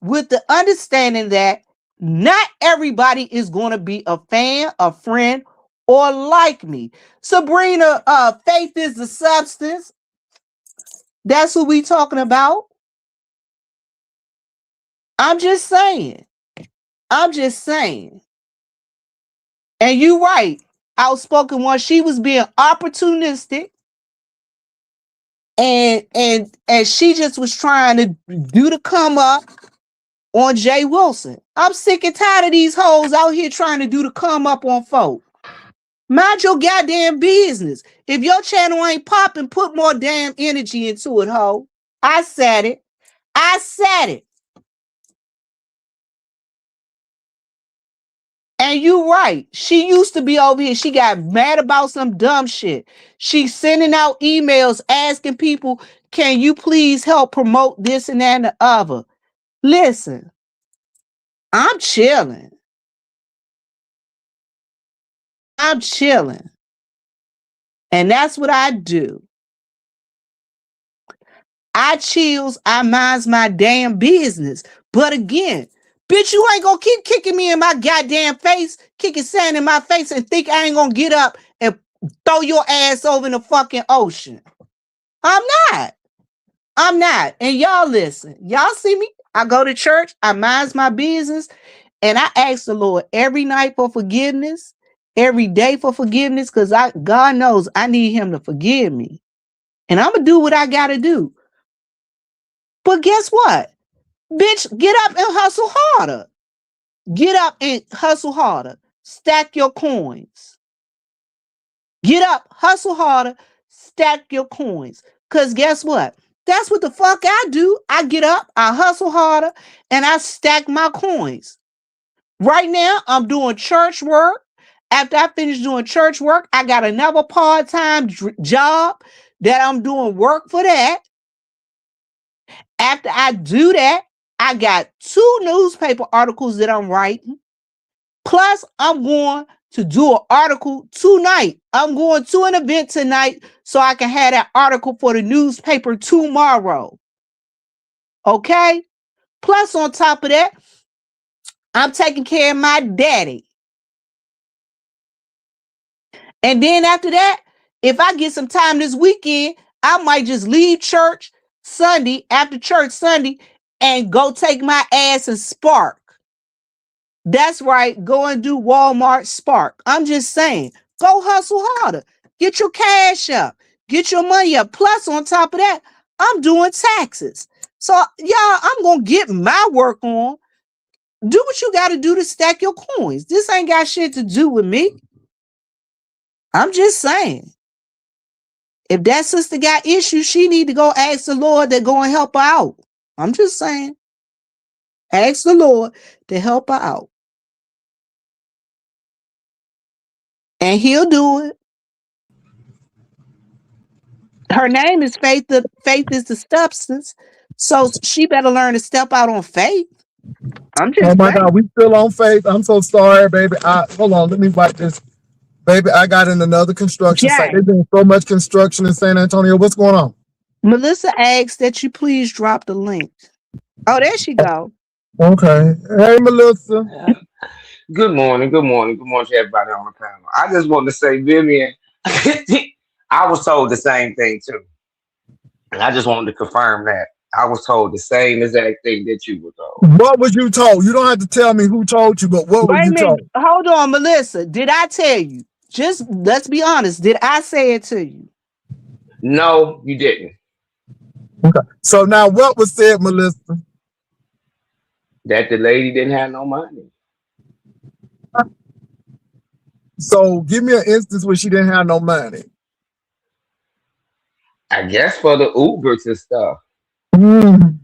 S2: with the understanding that not everybody is going to be a fan, a friend, or like me. Sabrina, faith is the substance. That's what we talking about. I'm just saying. And you right. Outspoken one. She was being opportunistic. And she just was trying to do the come up on Jay Wilson. I'm sick and tired of these hoes out here trying to do the come up on folk. Mind your goddamn business. If your channel ain't popping, put more damn energy into it, ho. I said it. And you right. She used to be over here. She got mad about some dumb shit. She's sending out emails asking people, can you please help promote this and that and the other? Listen, I'm chilling. And that's what I do. I chills, I minds my damn business. But again, bitch, you ain't gonna keep kicking me in my goddamn face, kicking sand in my face and think I ain't gonna get up and throw your ass over in the fucking ocean. I'm not. And y'all listen, y'all see me? I go to church, I minds my business, and I ask the Lord every night for forgiveness, every day for forgiveness, because God knows I need him to forgive me. And I'm gonna do what I gotta do. But guess what? Bitch, get up and hustle harder. Stack your coins. Get up, hustle harder, stack your coins. Because guess what? That's what the fuck I do. I get up, I hustle harder, and I stack my coins. Right now, I'm doing church work. After I finish doing church work, I got another part-time job that I'm doing work for that. After I do that, I got 2 newspaper articles that I'm writing. Plus, I'm going to do an article tonight. I'm going to an event tonight so I can have that article for the newspaper tomorrow. Okay? Plus, on top of that, I'm taking care of my daddy. And then after that, if I get some time this weekend, I might just leave church Sunday, after church Sunday, and go take my ass and Spark. That's right. Go and do Walmart Spark. I'm just saying, go hustle harder. Get your cash up. Get your money up. Plus, on top of that, I'm doing taxes. So, y'all, I'm going to get my work on. Do what you got to do to stack your coins. This ain't got shit to do with me. I'm just saying. If that sister got issues, she need to go ask the Lord to go and help her out. I'm just saying. Ask the Lord to help her out. And he'll do it. Her name is Faith. Faith is the substance. So she better learn to step out on faith. I'm just
S1: Oh my
S2: saying.
S1: God, we still on faith. I'm so sorry, baby. Hold on, let me wipe this. Baby, I got in another construction site.
S2: Jay,
S1: There's been so much construction in San Antonio. What's going on?
S2: Melissa asks that you please drop the link. Oh, there she go.
S1: Okay. Hey, Melissa.
S3: Good morning, good morning, good morning to everybody on the panel. I just want to say, Vivian, I was told the same thing too. And I just wanted to confirm that. I was told the same exact thing that you were told.
S1: What was you told? You don't have to tell me who told you, but what were
S2: Wait a
S1: you
S2: minute.
S1: told?
S2: Hold on, Melissa. Did I tell you? Just let's be honest. Did I say it to you?
S3: No, you didn't.
S1: Okay. So now what was said, Melissa?
S3: That the lady didn't have no money.
S1: So give me an instance where she didn't have no money.
S3: I guess for the Ubers and stuff.
S1: Mm.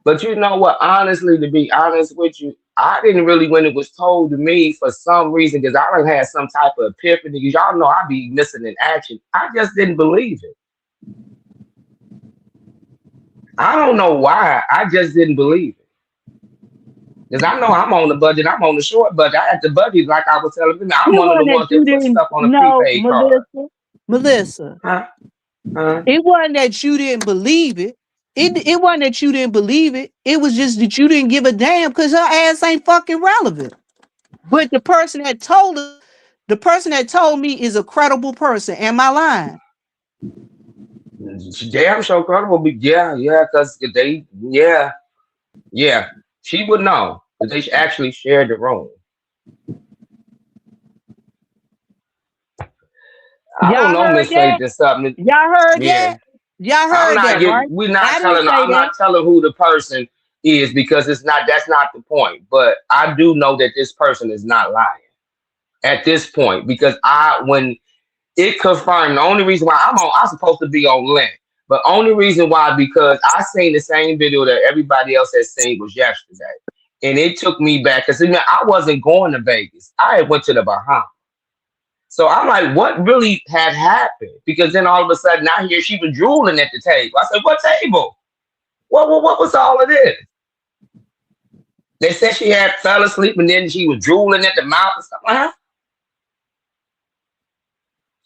S3: But you know what? Honestly, to be honest with you, I didn't really, when it was told to me for some reason, because I done had some type of epiphany. Y'all know I be missing in action. I just didn't believe it. I don't know why. I just didn't believe it. Because I know I'm on the budget. I'm on the short budget. I had the budget, like I was telling you. I'm
S2: It
S3: one of the
S2: wasn't that
S3: ones
S2: you
S3: that put
S2: didn't
S3: stuff on a
S2: know,
S3: prepaid card.
S2: Melissa. Melissa.
S3: Huh? Huh?
S2: It wasn't that you didn't believe it. It wasn't that you didn't believe it. It was just that you didn't give a damn because her ass ain't fucking relevant. But the person that told me is a credible person. Am I lying?
S3: Damn sure credible. But yeah, because yeah. She would know. Because they actually shared the room. I don't
S2: Y'all
S3: know,
S2: heard
S3: Miss
S2: that?
S3: Faith, is something.
S2: Y'all heard
S3: Yeah.
S2: that? Y'all
S3: I'm
S2: heard
S3: not
S2: that,
S3: getting
S2: right?
S3: we're not
S2: I didn't
S3: telling
S2: say
S3: I'm
S2: that.
S3: not telling who the person is because it's not that's not the point. But I do know that this person is not lying at this point because I when it confirmed the only reason why I'm supposed to be on Lent. But only reason why because I seen the same video that everybody else has seen was yesterday. And it took me back because I wasn't going to Vegas. I had went to the Bahamas. So I'm like, what really had happened? Because then all of a sudden I hear she was drooling at the table. I said, what table? What was all of this? They said she had fell asleep and then she was drooling at the mouth and stuff. Huh?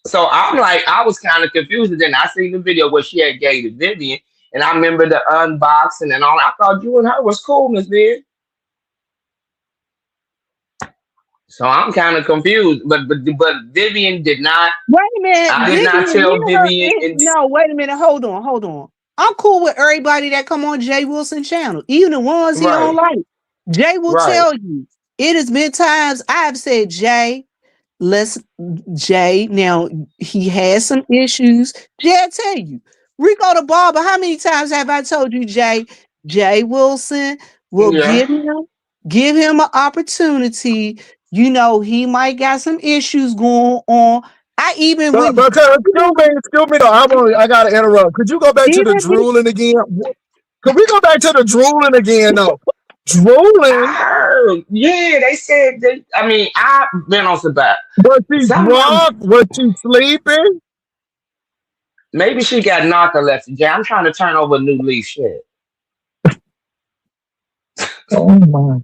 S3: So I'm like, I was kind of confused. And then I seen the video where she had gave to Vivian, and I remember the unboxing and all. I thought you and her was cool, Miss Viv. So I'm kind of confused. But Vivian did not.
S2: Wait a minute,
S3: I did not
S2: Vivian,
S3: tell
S2: you heard
S3: Vivian.
S2: it? No, wait a minute. Hold on. I'm cool with everybody that come on Jay Wilson channel, even the ones he don't
S3: Right,
S2: like. Jay will
S3: right.
S2: tell you. It has been times I've said, Jay, let's Jay. Now he has some issues. Jay, I tell you, Rico the barber. How many times have I told you, Jay? Jay Wilson will
S3: Yeah.
S2: give him an opportunity. he might got some issues going on. I even
S1: But,
S2: when
S1: excuse me though. I gotta interrupt. Could you go back to the
S2: even
S1: drooling again? Could we go back to the drooling again though? Drooling?
S3: I heard. Yeah, they said they. I mean, I've been on sabbatical.
S1: Was she
S3: Someone,
S1: drunk? Was she sleeping?
S3: maybe she got narcolepsy. Yeah, I'm trying to turn over a new leaf. Shit.
S1: Oh my.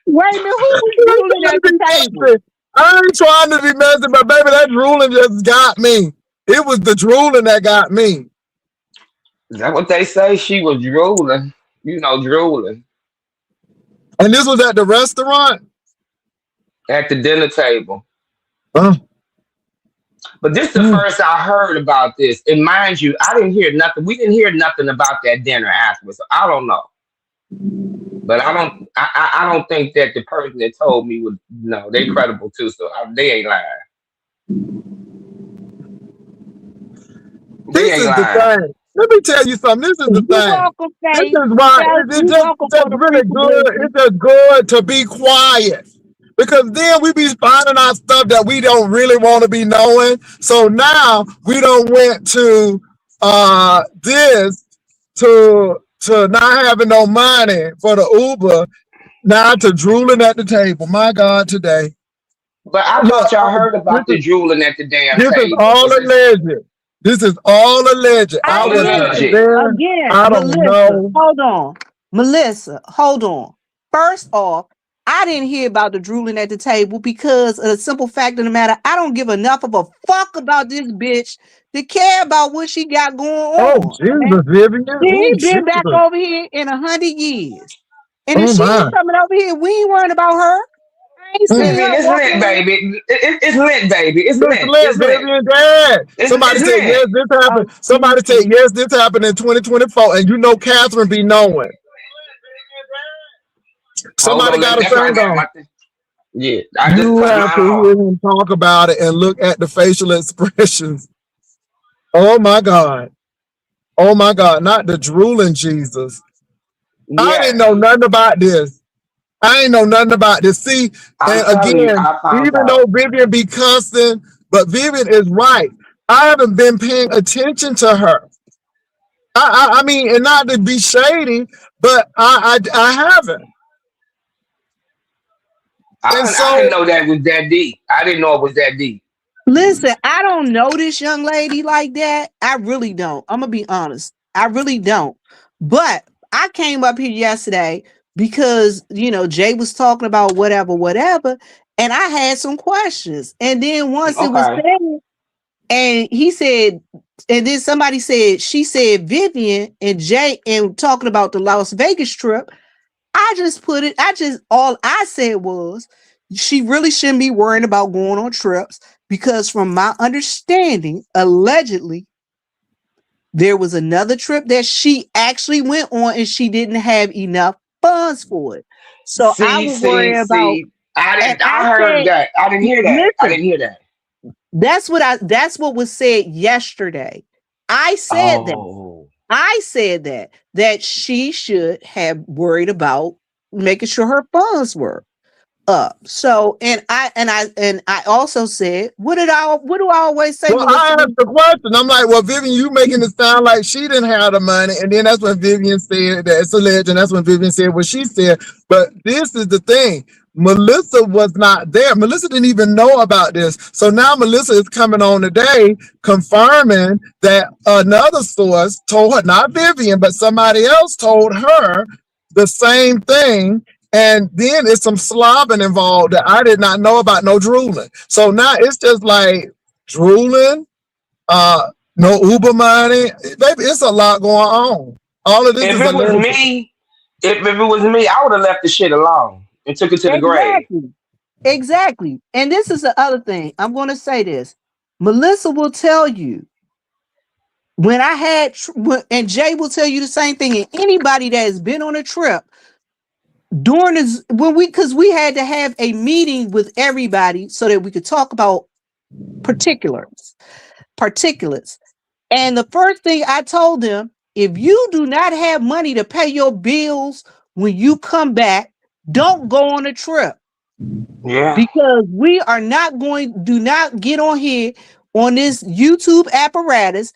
S2: wait a minute, who was
S1: I ain't
S2: drooling
S1: trying
S2: at
S1: to
S2: the
S1: be
S2: table?
S1: messy. I ain't trying to be messy, but baby, that drooling just got me. It was the drooling that got me.
S3: Is that what they say? She was drooling. Drooling
S1: And this was at the restaurant?
S3: at the dinner table.
S1: Oh,
S3: But this is the
S1: mm.
S3: first I heard about this. And mind you, I didn't hear nothing. We didn't hear nothing about that dinner afterwards. So I don't know. But I don't think that the person that told me would no, they credible too, so they ain't lying. They
S1: This
S3: ain't
S1: is the
S3: lying.
S1: thing. Let me tell you something. This is the
S2: You
S1: thing.
S2: welcome,
S1: This
S2: Faith.
S1: is why
S2: You welcome
S1: just
S2: for the
S1: really
S2: free
S1: good.
S2: publicity.
S1: It's just good to be quiet. Because then we be finding out stuff that we don't really want to be knowing. So now we don't went to this to not having no money for the Uber, now to drooling at the table. My God, today.
S3: But I
S1: Look,
S3: thought y'all heard about the drooling at the damn
S1: this is
S3: table.
S1: all
S3: Was this
S1: alleged. This is all alleged. I
S3: all
S1: was not
S2: Again,
S3: alleged?
S1: there.
S2: again,
S1: I don't
S2: Melissa,
S1: know.
S2: hold on. Melissa, hold on. First off, I didn't hear about the drooling at the table because of the simple fact of the matter, I don't give enough of a fuck about this bitch to care about what she got going
S1: Oh
S2: on. Okay?
S1: Jesus, Vivian.
S2: She
S1: Oh
S2: ain't been back
S1: Jesus.
S2: over here in 100 years. And if
S1: Oh
S2: she
S1: my.
S2: ain't coming over here, we ain't worrying about her. I ain't
S1: Mm.
S2: seen
S3: Vivian,
S2: her
S3: it's
S2: walking
S3: lit,
S2: around.
S3: baby. It's lit, baby. It's
S1: Miss
S3: lit.
S1: Lynn,
S3: It's lit.
S1: Vivian, Dad. Somebody
S3: It's
S1: said
S3: lit.
S1: yes, this happened.
S2: Oh,
S1: Somebody said
S2: mm-mm.
S1: yes, this happened in 2024, and Catherine be knowing.
S3: Hold
S1: Somebody
S3: on,
S1: got a
S3: that's why I
S1: thing
S3: got
S1: on.
S3: my thing. Yeah, I just
S1: You
S3: cut
S1: have
S3: mine
S1: to hear
S3: off.
S1: him talk about it and look at the facial expressions. Oh my God. Oh my God. Not the drooling Jesus. I didn't
S3: Yeah,
S1: know nothing about this. I ain't know nothing about this. See,
S3: I'm
S1: and
S3: telling you,
S1: again,
S3: I found
S1: even
S3: out.
S1: though Vivian be cussing, but Vivian is right. I haven't been paying attention to her. I mean, and not to be shady, but I haven't. And
S3: I didn't
S1: so,
S3: know that was that deep. I didn't know it was that deep.
S2: Listen, I don't know this young lady like that. I really don't. I'm gonna be honest. I really don't. But I came up here yesterday because Jay was talking about whatever, whatever, and I had some questions. And then once it was
S3: Okay.
S2: said, and he said, and then somebody said, she said Vivian and Jay, and talking about the Las Vegas trip. I just put it, all I said was she really shouldn't be worrying about going on trips because, from my understanding, allegedly, there was another trip that she actually went on and she didn't have enough funds for it. So I
S3: See,
S2: was
S3: see,
S2: worried about,
S3: see. I
S2: and
S3: didn't.
S2: I
S3: I heard
S2: said,
S3: that. I didn't hear that. I
S2: listen,
S3: didn't hear that.
S2: that's what was said yesterday. I said that.
S3: Oh,
S2: I said that she should have worried about making sure her funds were up. So, and I also said, what do I always say,
S1: well,
S2: Melissa?
S1: I asked the question. I'm like, well, Vivian, you making it sound like she didn't have the money. And then that's when Vivian said that it's alleged. And that's when Vivian said what she said. But this is the thing. Melissa was not there. Melissa didn't even know about this. So now Melissa is coming on today confirming that another source told her, not Vivian, but somebody else told her the same thing. And then it's some slobbing involved that I did not know about, no drooling. So now it's just like drooling, uh, no Uber money. Baby, it's a lot going on. All of this
S3: if
S1: is
S3: it was
S1: alleged.
S3: me, if it was me, I would have left the shit alone and took it to the grave.
S2: Exactly. Exactly. And this is the other thing. I'm going to say this. Melissa will tell you when I had, and Jay will tell you the same thing. And anybody that has been on a trip during this, because we had to have a meeting with everybody so that we could talk about particulars. Particulates. And the first thing I told them, if you do not have money to pay your bills when you come back, don't go on a trip.
S3: Yeah.
S2: Because we are not going, do not get on here on this YouTube apparatus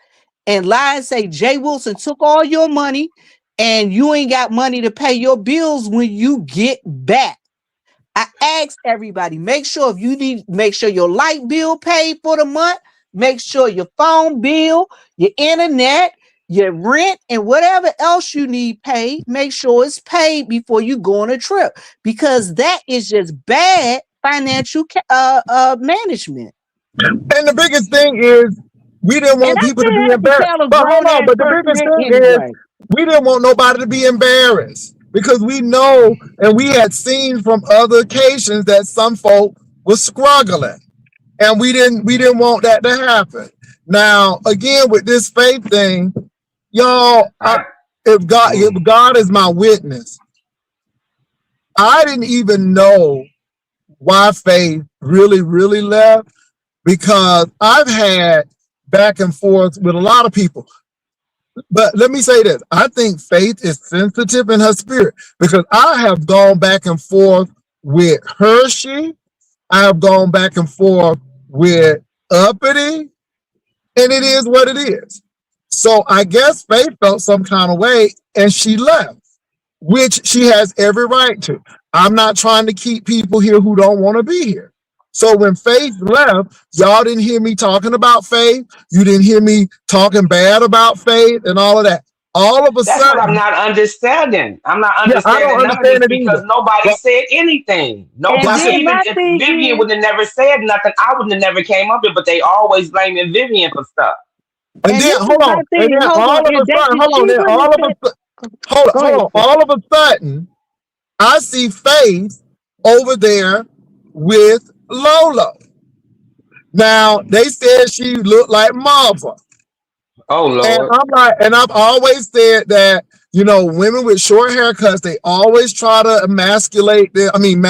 S2: and lie and say Jay Wilson took all your money and you ain't got money to pay your bills when you get back. I ask everybody, make sure if you need, make sure your light bill paid for the month, make sure your phone bill, your internet, your rent, and whatever else you need paid, make sure it's paid before you go on a trip, because that is just bad financial management.
S1: And the biggest thing is we didn't
S2: And
S1: want
S2: I
S1: people to
S2: still
S1: be
S2: have to
S1: embarrassed.
S2: tell a
S1: But hold
S2: grown
S1: on,
S2: ass
S1: but the
S2: person
S1: biggest
S2: that
S1: thing is
S2: anyway.
S1: we didn't want nobody to be embarrassed because we know and we had seen from other occasions that some folk was struggling. And we didn't want that to happen. Now, again, with this faith thing, y'all,
S3: I
S1: if God is my witness, I didn't even know why faith really left, because I've had back and forth with a lot of people. But let me say this. I think Faith is sensitive in her spirit because I have gone back and forth with Hershey. I have gone back and forth with Uppity, and it is what it is. So I guess Faith felt some kind of way and she left, which she has every right to. I'm not trying to keep people here who don't want to be here. So when Faith left, y'all didn't hear me talking about Faith. You didn't hear me talking bad about Faith and all of that. All of a
S3: That's what I'm
S1: sudden,
S3: not understanding. I'm not
S1: yeah, I don't
S3: understanding none of this
S1: understand it
S3: because
S1: either.
S3: nobody
S1: But
S3: said anything.
S2: And
S3: Nobody,
S1: that's it.
S2: then
S3: even
S2: my
S3: if
S2: thing
S3: Vivian
S2: is,
S3: would have never said nothing, I would have never came up here. But they always blaming Vivian for stuff.
S1: And
S2: and
S1: then
S2: this is
S1: hold
S2: my
S1: on. And
S2: thing.
S1: then
S2: Hold
S1: all
S2: on.
S1: of a sudden,
S2: If
S1: hold on.
S2: she
S1: Then
S2: wouldn't
S1: all
S2: have
S1: of a
S2: said,
S1: sudden,
S2: go
S1: hold
S2: ahead,
S1: on.
S2: sir.
S1: All of a sudden, I see Faith over there with Lola. Now they said she looked like Marva.
S3: Oh
S1: And
S3: Lord,
S1: I'm like, and I've always said that, women with short haircuts, they always try to emasculate them. I mean,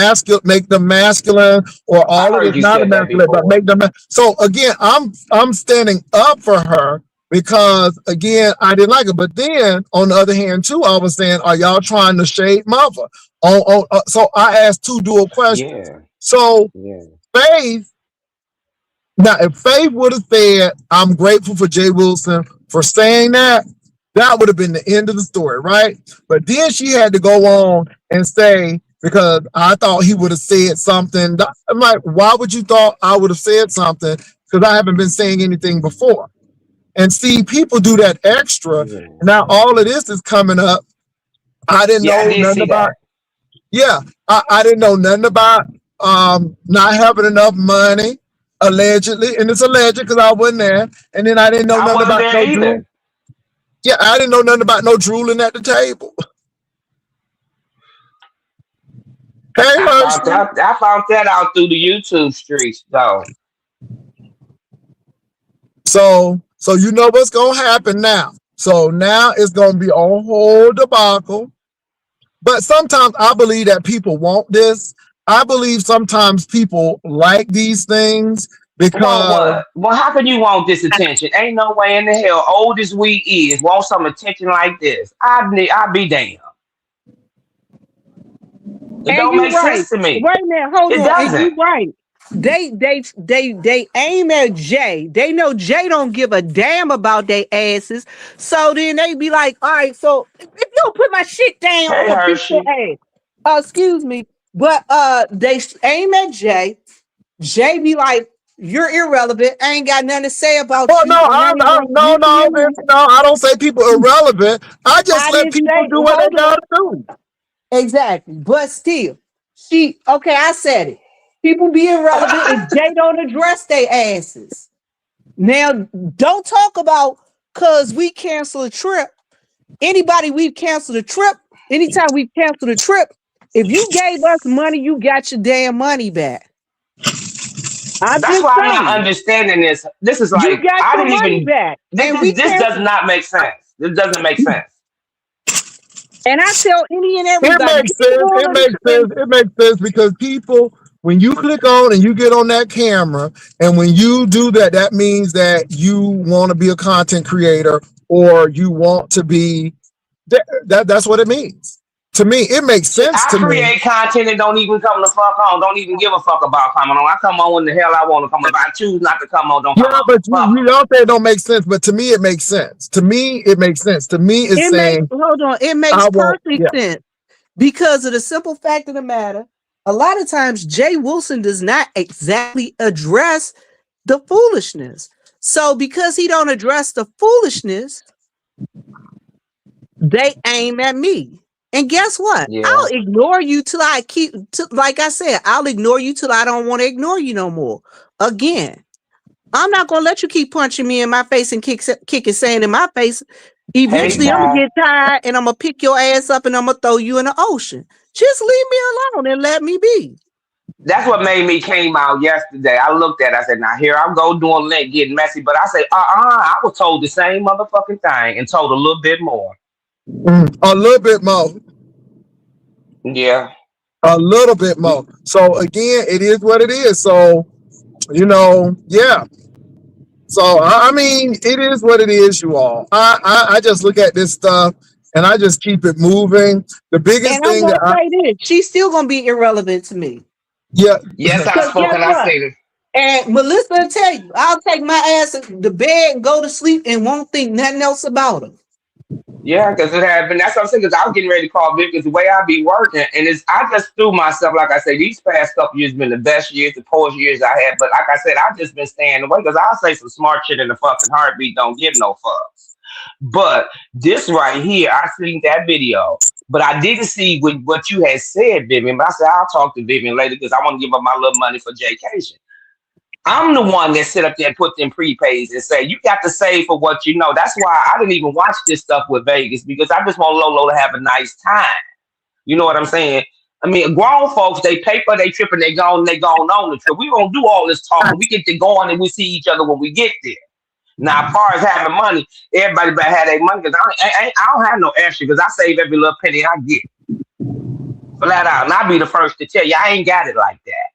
S1: make them masculine, or
S3: I
S1: all of
S3: heard
S1: it's
S3: you
S1: not
S3: said that
S1: emasculate, but
S3: before.
S1: make them. So again, I'm standing up for her because again, I didn't like it. But then on the other hand, too, I was saying, are y'all trying to shade mother? So I asked two dual questions.
S3: Yeah,
S1: So
S3: yeah,
S1: Faith now, if Faith would have said, I'm grateful for Jay Wilson for saying that, that would have been the end of the story, right? But then she had to go on and say, because I thought he would have said something. I'm like, why would you thought I would have said something? Because I haven't been saying anything before. And see, people do that extra.
S3: yeah,
S1: Now all of this is coming up. I didn't
S3: yeah. I
S1: know
S3: did
S1: nothing
S3: see
S1: about,
S3: that.
S1: yeah, I didn't know nothing about not having enough money, allegedly, and it's alleged because I wasn't there. And then I didn't know
S3: I
S1: nothing
S3: wasn't
S1: about
S3: there
S1: no drool.
S3: either.
S1: Yeah, I didn't know nothing about no drooling at the table. Hey, Hershey.
S3: I found that out through the YouTube streets, though.
S1: So you know what's gonna happen now. So now it's gonna be a whole debacle. But sometimes I believe that people want this. I believe sometimes people like these things
S3: Want
S1: because
S3: what? Well, how can you want this attention? Ain't no way in the hell, old as we is, want some attention like this. I'd be damned. It
S2: And
S3: don't
S2: you
S3: make
S2: right.
S3: sense to me.
S2: Wait a minute, hold
S3: It
S2: on. And
S3: doesn't.
S2: you right. They aim at Jay. They know Jay don't give a damn about their asses. So then they be like, all right, so if you don't put my shit down, I'm
S3: Hey,
S2: gonna beat your
S3: Hershey.
S2: ass. Excuse me. But they aim at Jay. Jay be like, you're irrelevant. I ain't got nothing to say about
S1: well, no,
S2: you. And I ain't gonna
S1: no, no. I don't say people irrelevant. I just
S2: I
S1: let
S2: didn't
S1: people
S2: say,
S1: do what they
S2: hold on.
S1: gotta do.
S2: Exactly. But still, okay, I said it. People be irrelevant if they don't address their asses. Now, don't talk about because we cancel a trip. Anybody we've canceled a trip, anytime we've canceled a trip, if you gave us money, you got your damn money back. I'm
S3: That's
S2: just
S3: why I'm not
S2: saying,
S3: understanding this. This is
S2: you
S3: like
S2: got
S3: I
S2: your
S3: didn't
S2: money
S3: even.
S2: back. And we
S3: This does
S2: canceled.
S3: not make sense. This doesn't make sense.
S2: And I tell any and
S1: It
S2: everybody,
S1: makes
S2: you can go
S1: sense. It
S2: on
S1: makes
S2: the
S1: sense. It makes sense because people, when you click on and you get on that camera, and when you do that, that means that you want to be a content creator or you want to be that's what it means. To me, it makes
S3: Shit,
S1: sense
S3: I
S1: to me.
S3: create content and don't even come the fuck on. Don't even give a fuck about coming on. I come on when the hell I want to come on. If I choose not to come on, don't come
S1: Yeah,
S3: on.
S1: but
S3: Fuck
S1: you
S3: 'em.
S1: don't say it don't make sense, but to me it makes sense. To me, it makes sense. To me, it's
S2: It makes
S1: saying
S2: hold on. It makes
S1: I won't.
S2: perfect
S1: Yeah.
S2: sense because of the simple fact of the matter. A lot of times, Jay Wilson does not exactly address the foolishness. So, because he don't address the foolishness, they aim at me. And guess what?
S3: Yeah.
S2: I'll ignore you till I like I said, I'll ignore you till I don't want to ignore you no more. Again, I'm not gonna let you keep punching me in my face and kicking sand in my face.
S3: Hey,
S2: Eventually, I'm gonna
S3: Ty.
S2: get tired and I'm gonna pick your ass up and I'm gonna throw you in the ocean. Just leave me alone and let me be.
S3: That's what made me came out yesterday. I looked at it, I said, now here I go doing link, getting messy. But I say, I was told the same motherfucking thing and told a little bit more.
S1: A little bit more.
S3: Yeah.
S1: A little bit more. So again, it is what it is. So, yeah. So I mean, it is what it is, you all. I just look at this stuff and I just keep it moving. The biggest
S2: And I'm
S1: thing
S2: gonna
S1: that I
S2: say this: she's still gonna be irrelevant to me.
S1: yeah,
S3: Yes, I
S2: Because
S3: spoke
S2: guess
S3: and I
S2: what?
S3: said it.
S2: And Melissa will tell you, I'll take my ass to bed and go to sleep and won't think nothing else about her.
S3: Yeah, because it had been. That's what I'm saying. Because I was getting ready to call Vic. Because the way I be working, and it's I just threw myself. Like I say, these past couple years been the best years, the poorest years I had. But like I said, I just been staying away because I'll say some smart shit in the fucking heartbeat. Don't give no fucks. But this right here, I seen that video, but I didn't see what you had said, Vivian. But I said I'll talk to Vivian later because I want to give her my little money for vacation. I'm the one that sit up there and put them prepays and say, you got to save for what you know. That's why I didn't even watch this stuff with Vegas because I just want Lolo to have a nice time. You know what I'm saying? I mean, grown folks, they pay for their trip and they gone on the trip. We don't do all this talking. We get to going and we see each other when we get there. Now, as far as having money, everybody better have their money because I don't have no extra because I save every little penny I get. Flat out. And I'll be the first to tell you, I ain't got it like that.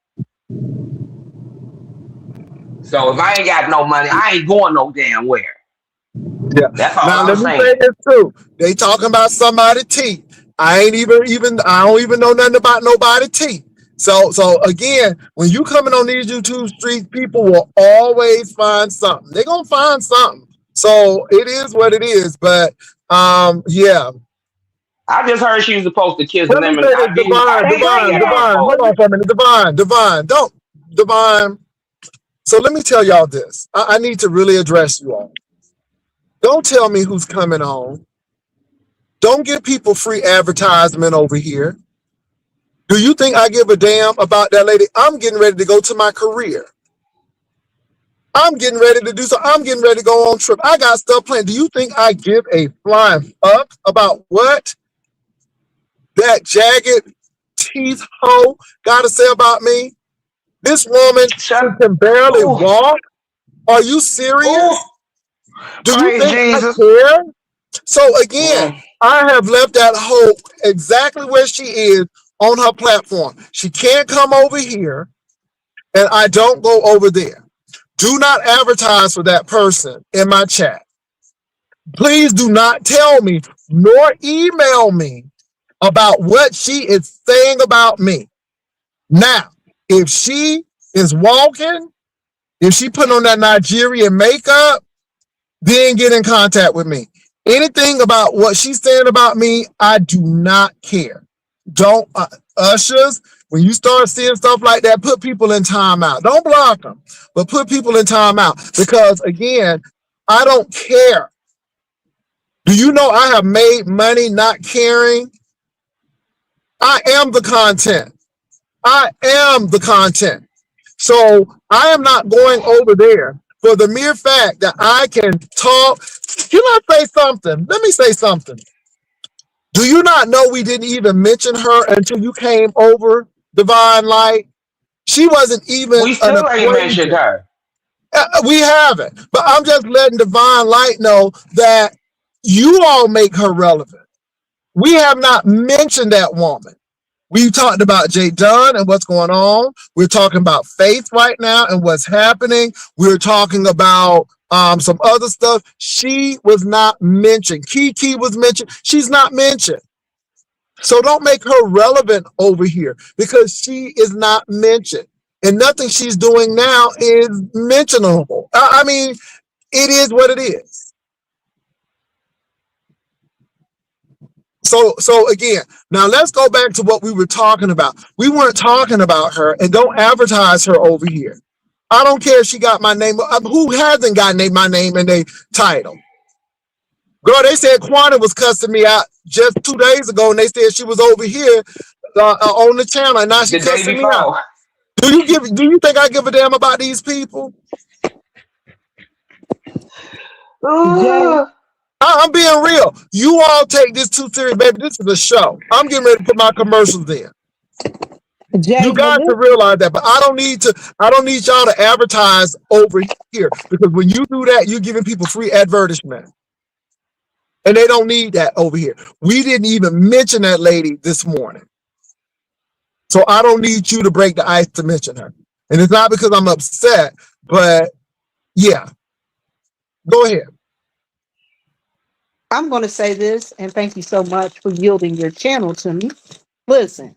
S3: So if I ain't got no money, I ain't going no damn where.
S1: yeah.
S3: That's all
S1: Now
S3: I'm
S1: let me say
S3: saying.
S1: this too. They talking about somebody teeth. I ain't even I don't even know nothing about nobody teeth. So again, when you coming on these YouTube streets, people will always find something. They're gonna find something. So it is what it is. But yeah.
S3: I just heard she was supposed to kiss
S1: Let me
S3: them, and
S1: say this, Divine,
S3: I did see
S1: Divine,
S3: that on the
S1: Divine. Hold
S3: post.
S1: on for a minute. Divine. Don't Divine. So let me tell y'all this. I need to really address you all. Don't tell me who's coming on. Don't give people free advertisement over here. Do you think I give a damn about that lady? I'm getting ready to go to my career. I'm getting ready to do so. I'm getting ready to go on trip. I got stuff planned. Do you think I give a flying fuck about what that jagged teeth hoe got to say about me? This woman
S3: Shut.
S1: who can barely
S3: Oh,
S1: walk. Are you serious?
S3: oh,
S1: Do you
S3: praise
S1: think I
S3: Jesus.
S1: care? So again,
S3: Mm.
S1: I have left that hoe exactly where she is on her platform. She can't come over here, and I don't go over there. Do not advertise for that person in my chat. Please do not tell me nor email me about what she is saying about me. Now, if she is walking, if she put on that Nigerian makeup, then get in contact with me. Anything about what she's saying about me, I do not care. Don't, ushers, when you start seeing stuff like that, put people in timeout. Don't block them, but put people in timeout because, again, I don't care. Do you know I have made money not caring? I am the content. I am the content. So I am not going over there for the mere fact that I can talk. Can I say something? Let me say something. Do you not know we didn't even mention her until you came over, Divine Light? She wasn't even
S3: We
S1: an
S3: still ain't mentioned
S1: equation.
S3: her.
S1: We haven't. But I'm just letting Divine Light know that you all make her relevant. We have not mentioned that woman. We talked about Jay Dunn and what's going on. We're talking about Faith right now and what's happening. We're talking about some other stuff. She was not mentioned. Kiki was mentioned. She's not mentioned. So don't make her relevant over here because she is not mentioned. And nothing she's doing now is mentionable. I mean, it is what it is. So again, now let's go back to what we were talking about. We weren't talking about her, and don't advertise her over here. I don't care if she got my name. Who hasn't got my name in their title? Girl, they said Quanta was cussing me out just 2 days ago, and they said she was over here on the channel, and now she
S3: The day
S1: cussing me out.
S3: before.
S1: Do you think I give a damn about these people?
S2: Jay,
S1: I'm being real. You all take this too serious, baby. This is a show. I'm getting ready to put my commercials in.
S2: Jay,
S1: You got to realize that, but I don't need y'all to advertise over here because when you do that, you're giving people free advertisement. And they don't need that over here. We didn't even mention that lady this morning. So I don't need you to break the ice to mention her. And it's not because I'm upset, but yeah. Go ahead.
S2: I'm going to say this, and thank you so much for yielding your channel to me. Listen,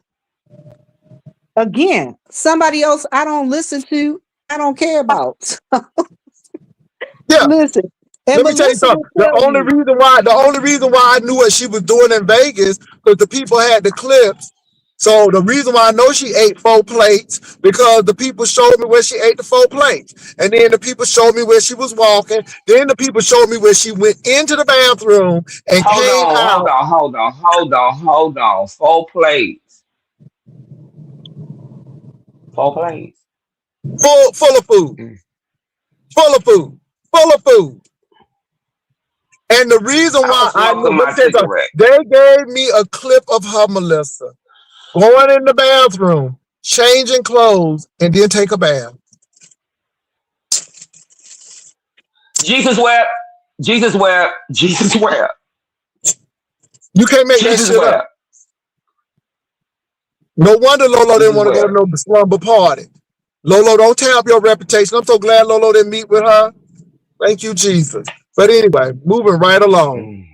S2: again, somebody else I don't listen to, I don't care about.
S1: Yeah.
S2: Listen, and
S1: Let me tell you
S2: Melissa
S1: something.
S2: will tell you.
S1: The only reason why I knew what she was doing in Vegas because the people had the clips. So the reason why I know she ate 4 plates because the people showed me where she ate the 4 plates, and then the people showed me where she was walking. Then the people showed me where she went into the bathroom and
S3: Hold
S1: came
S3: on, hold
S1: out
S3: on, hold on, hold on, hold on. 4 plates. 4 plates.
S1: full of food,
S3: Mm.
S1: full of food, full of food. And the reason
S3: I
S1: why
S3: was
S1: I knew,
S3: smoking
S1: let me
S3: my
S1: tell you something.
S3: cigarette.
S1: They gave me a clip of her, Melissa, going in the bathroom, changing clothes, and then take a bath.
S3: Jesus wept. Jesus wept. Jesus wept.
S1: You can't make that
S3: Jesus
S1: shit up.
S3: wept.
S1: No wonder Lolo didn't
S3: Jesus
S1: want to go to
S3: wept.
S1: no slumber party. Lolo, don't tear up your reputation. I'm so glad Lolo didn't meet with her. Thank you, Jesus. But anyway, moving right along.
S3: Mm.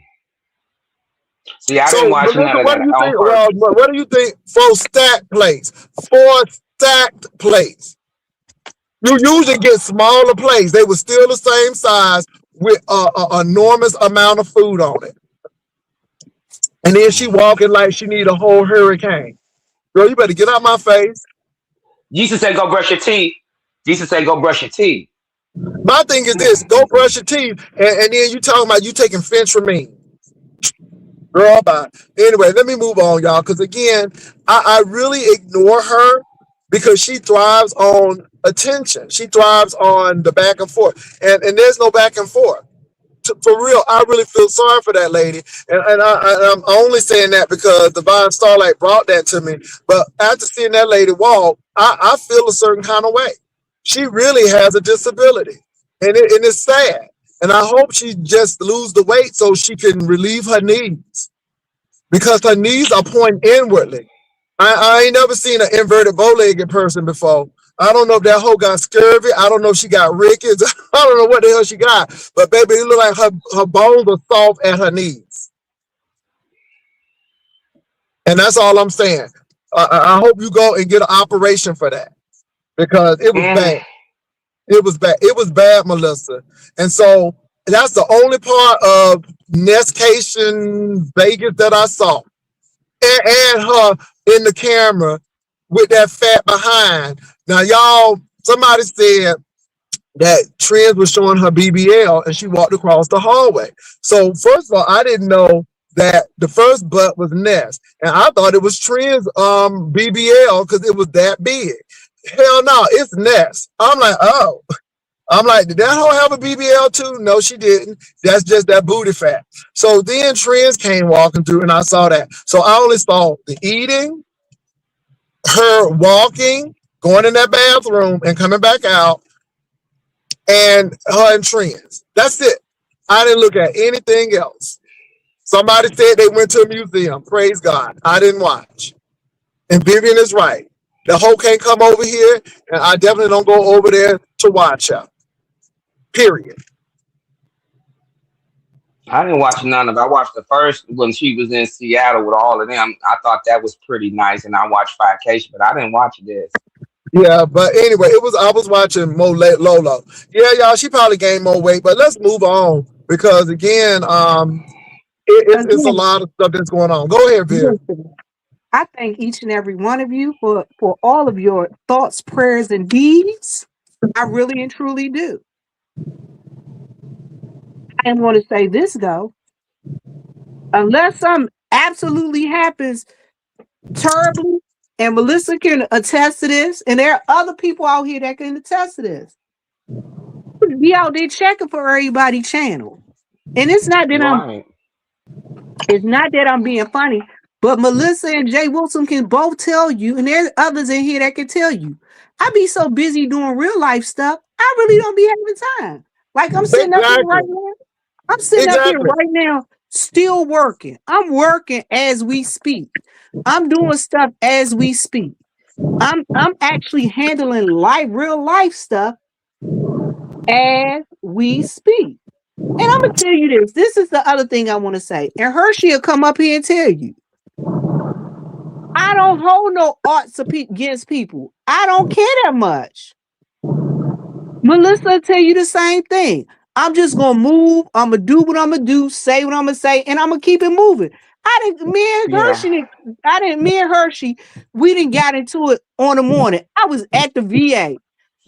S3: See, I didn't
S1: So,
S3: watch
S1: Melissa,
S3: none of
S1: what do
S3: that
S1: you
S3: on
S1: think? Well,
S3: purpose.
S1: what do you think? 4 stacked plates. 4 stacked plates. You usually get smaller plates. They were still the same size with an enormous amount of food on it. And then she walking like she need a whole hurricane. Girl, you better get out my face.
S3: Jesus said, "Go brush your teeth." Jesus said, "Go brush your teeth."
S1: My thing is this: go brush your teeth, and then you talking about you taking fentanyl. Girl, bye. Anyway, let me move on, y'all, because again, I really ignore her because she thrives on attention. She thrives on the back and forth, and there's no back and forth. For real, I really feel sorry for that lady, and I'm only saying that because Divine Starlight brought that to me. But after seeing that lady walk, I feel a certain kind of way. She really has a disability, and it's sad. And I hope she just lose the weight so she can relieve her needs because her knees are pointing inwardly. I ain't never seen an inverted bow-legged person before. I don't know if that hoe got scurvy. I don't know if she got rickets. I don't know what the hell she got. But baby, it look like her bones are soft at her knees. And that's all I'm saying. I hope you go and get an operation for that because it was
S3: Mm.
S1: bad. It was bad. It was bad, Melissa. And so that's the only part of Nestcation Vegas that I saw. And her in the camera with that fat behind. Now, y'all, somebody said that Trends was showing her BBL and she walked across the hallway. So, first of all, I didn't know that the first butt was Nest. And I thought it was Trends BBL because it was that big. Hell no, it's Nest. I'm like, oh. I'm like, did that hoe have a BBL too? No, she didn't. That's just that booty fat. So then Trends came walking through and I saw that. So I only saw the eating, her walking, going in that bathroom and coming back out, and her and Trends. That's it. I didn't look at anything else. Somebody said they went to a museum. Praise God. I didn't watch. And Vivian is right. The hoe can't come over here, and I definitely don't go over there to watch her. Period.
S3: I didn't watch none of it. I watched the first when she was in Seattle with all of them. I thought that was pretty nice, and I watched Vacation, but I didn't watch this.
S1: Yeah, but anyway, it was I was watching Lolo. Yeah, y'all, she probably gained more weight, but let's move on because again, it's a
S2: Again,
S1: lot of stuff that's going on. Go ahead, Viv.
S2: listen, I thank each and every one of you for all of your thoughts, prayers, and deeds. I really and truly do. I am going to say this though, unless something absolutely happens terribly, and Melissa can attest to this, and there are other people out here that can attest to this. Be out there checking for everybody's channel. And
S3: Right.
S2: it's not that I'm being funny, but Melissa and Jay Wilson can both tell you, and there's others in here that can tell you. I be so busy doing real life stuff, I really don't be having time. Like I'm sitting up here right
S1: Exactly.
S2: now. I'm sitting up here
S1: Exactly.
S2: right now, still working. I'm working as we speak. I'm doing stuff as we speak. I'm actually handling real life stuff as we speak. And I'm gonna tell you this. This is the other thing I want to say. And Hershey will come up here and tell you, I don't hold no arts against people. I don't care that much. Melissa will tell you the same thing. I'm just gonna move. I'm gonna do what I'm gonna do, say what I'm gonna say, and I'm gonna keep it moving. I didn't. Me and
S3: Yeah.
S2: Hershey. I didn't. Me and Hershey. We didn't got into it on the morning. I was at the VA.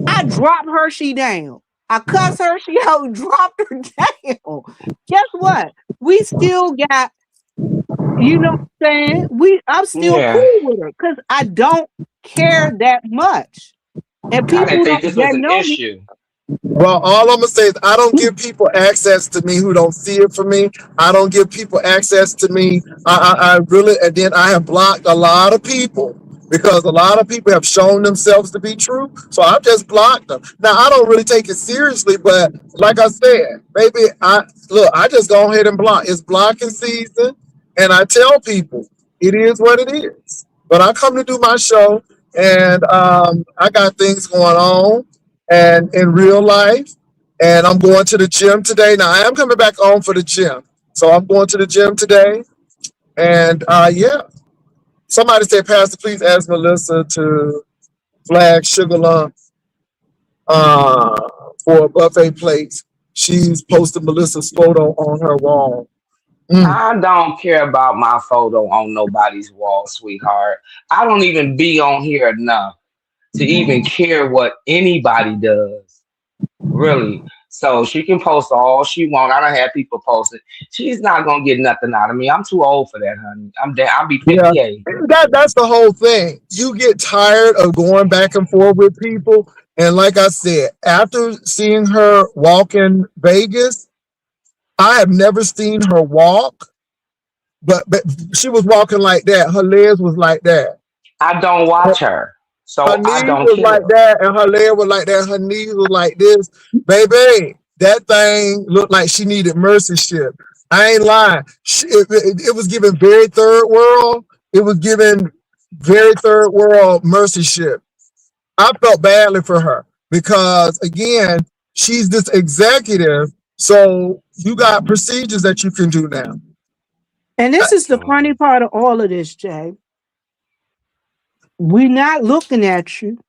S2: I dropped Hershey down. I cussed Hershey out and dropped her down. Guess what? We still got, you know what I'm saying? I'm still
S3: Yeah.
S2: cool with her because I don't care that much. And
S3: I didn't
S2: people
S3: think
S2: don't
S3: this
S2: that
S3: was an
S2: know me.
S3: issue.
S1: Well, all I'm gonna say is I don't give people access to me who don't see it for me. I don't give people access to me. I really, and then I have blocked a lot of people because a lot of people have shown themselves to be true. So I've just blocked them. Now I don't really take it seriously, but like I said, maybe I just go ahead and block. It's blocking season, and I tell people it is what it is. But I come to do my show, and I got things going on and in real life. And I'm going to the gym today. Now I am coming back on for the gym. So I'm going to the gym today. And yeah, somebody said, Pastor, please ask Melissa to flag Sugar Lump uh, for buffet plates. She's posted Melissa's photo on her wall. Mm.
S3: I don't care about my photo on nobody's wall, sweetheart. I don't even be on here enough to even care what anybody does. Really. So she can post all she want. I don't have people post it. She's not gonna get nothing out of me. I'm too old for that, honey. I'll be
S1: Yeah,
S3: 58.
S1: that's the whole thing. You get tired of going back and forth with people. And like I said, after seeing her walk in Vegas, I have never seen her walk, but she was walking like that. Her legs was like that.
S3: I don't watch her.
S1: Her
S3: So I
S1: knees
S3: don't
S1: was
S3: care.
S1: like that, and her leg was like that. Her knees was like this. Baby, that thing looked like she needed mercy ship. I ain't lying. It was giving very third world. It was giving very third world mercy ship. I felt badly for her because again, she's this executive. So you got procedures that you can do now.
S2: And this is the funny part of all of this, Jay. We're not looking at you.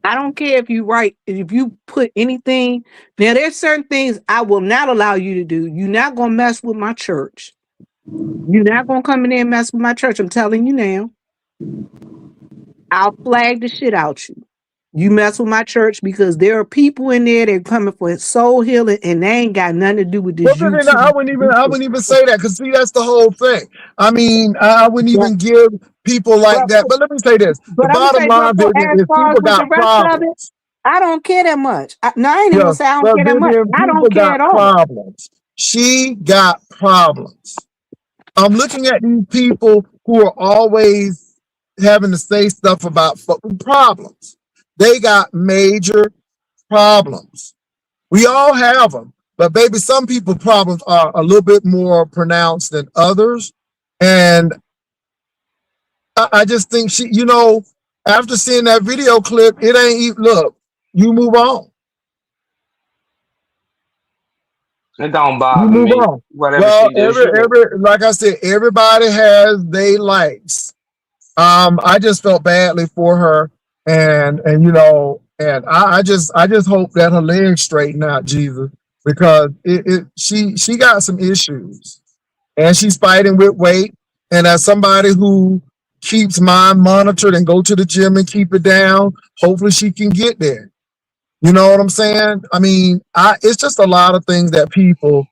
S2: I don't care if you put anything. Now, there's certain things I will not allow you to do. You're not gonna mess with my church. You're not gonna come in there and mess with my church. I'm telling you now. I'll flag the shit out you. You mess with my church because there are people in there that are coming for soul healing and they ain't got nothing to do with this
S1: Well, then
S2: YouTube.
S1: I wouldn't even say that because see, that's the whole thing. I mean, I wouldn't
S2: But,
S1: even give people like
S2: but,
S1: that. But let me say this: the
S2: but I'm gonna
S1: bottom
S2: say, but
S1: line,
S2: for
S1: Vivian,
S2: as
S1: is
S2: far as
S1: people
S2: with the
S1: got
S2: rest of it,
S1: problems.
S2: I don't care that much. No, I ain't even
S1: Yeah,
S2: gonna say I don't
S1: but
S2: care that much.
S1: Vivian,
S2: I
S1: people
S2: don't care at
S1: got
S2: all.
S1: problems. She got problems. I'm looking at these people who are always having to say stuff about problems. They got major problems. We all have them, but baby, some people problems are a little bit more pronounced than others. And I just think after seeing that video clip, it ain't look, you move on.
S3: It don't
S1: You
S3: bother
S1: move
S3: me.
S1: on.
S3: Whatever
S1: Well,
S3: she do, she do.
S1: like I said, everybody has they likes. I just felt badly for her, and and I just hope that her legs straighten out, Jesus, because she got some issues, and she's fighting with weight. And as somebody who keeps mind monitored and go to the gym and keep it down, hopefully she can get there. You know what I'm saying? I mean, it's just a lot of things that people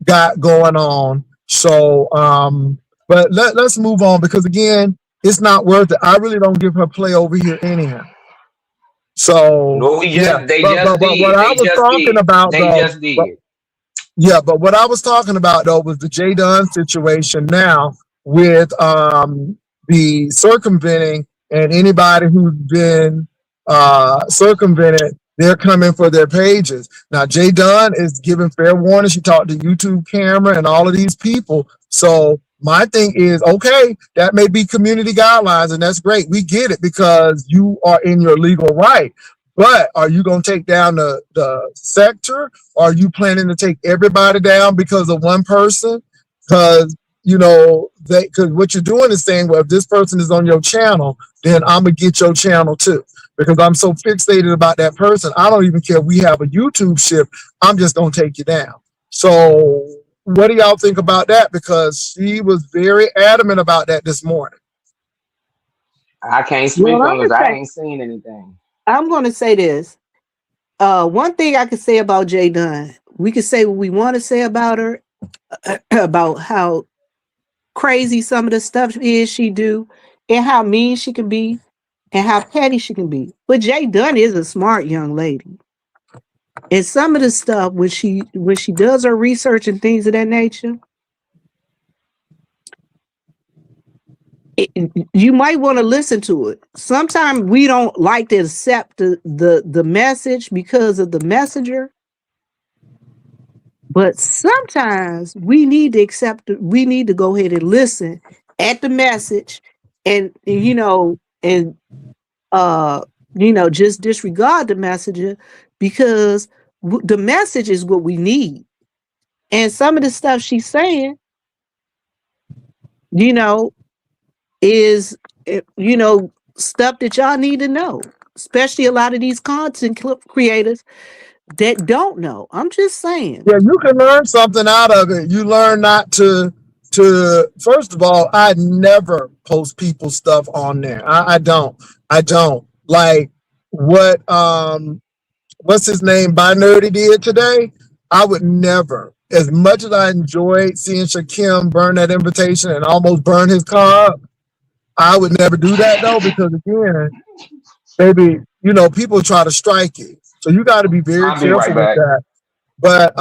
S1: got going on. So, but let's move on because again, it's not worth it. I really don't give her play over here anyhow. So
S3: No, we
S1: yeah,
S3: just they just
S1: but what
S3: did.
S1: I
S3: They
S1: was
S3: just
S1: talking
S3: did.
S1: about
S3: They
S1: though,
S3: just did.
S1: yeah, but what I was talking about though was the Jay Dunn situation now with the circumventing and anybody who's been circumvented, they're coming for their pages. Now Jay Dunn is giving fair warning. She talked to YouTube camera and all of these people. So my thing is okay, that may be community guidelines, and that's great. We get it because you are in your legal right. But are you going to take down the sector? Are you planning to take everybody down because of one person? Because because what you're doing is saying, well, if this person is on your channel, then I'm gonna get your channel too. Because I'm so fixated about that person, I don't even care if we have a YouTube ship. I'm just gonna take you down. So, what do y'all think about that? Because she was very adamant about that this morning.
S3: I can't
S2: Well,
S3: speak on because I ain't seen anything.
S2: I'm gonna say this. One thing I could say about Jay Dunn, we could say what we want to say about her, about how crazy some of the stuff is she do, and how mean she can be, and how petty she can be. But Jay Dunn is a smart young lady. And some of the stuff when she does her research and things of that nature, you might want to listen to it. Sometimes we don't like to accept the message because of the messenger, but sometimes we need to accept it. We need to go ahead and listen at the message, and and just disregard the messenger because the message is what we need. And some of the stuff she's saying, you know, is stuff that y'all need to know, especially a lot of these content creators that don't know. I'm just saying.
S1: Yeah, you can learn something out of it. You learn not to first of all, I never post people's stuff on there. I don't. I don't. Like what what's his name by Nerdy did today? I would never. As much as I enjoyed seeing Shakim burn that invitation and almost burn his car up, I would never do that though, because again, maybe, people try to strike you. So you got to be very
S3: I'll be
S1: careful
S3: right
S1: with
S3: back.
S1: that. But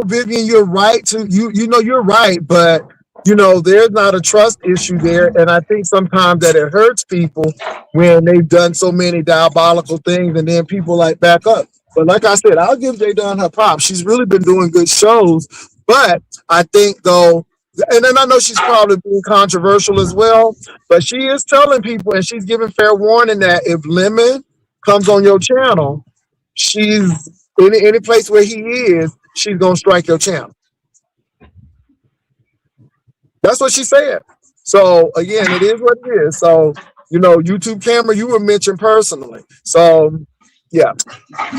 S1: Vivian, you're right to you're right, but there's not a trust issue there. And I think sometimes that it hurts people when they've done so many diabolical things and then people like back up. But like I said, I'll give Jay Dunn her props. She's really been doing good shows. But I think though, and then I know she's probably being controversial as well, but she is telling people and she's giving fair warning that if Lemon comes on your channel, she's any place where he is, she's gonna strike your channel. That's what she said. So again, it is what it is. So YouTube camera, you were mentioned personally. So yeah,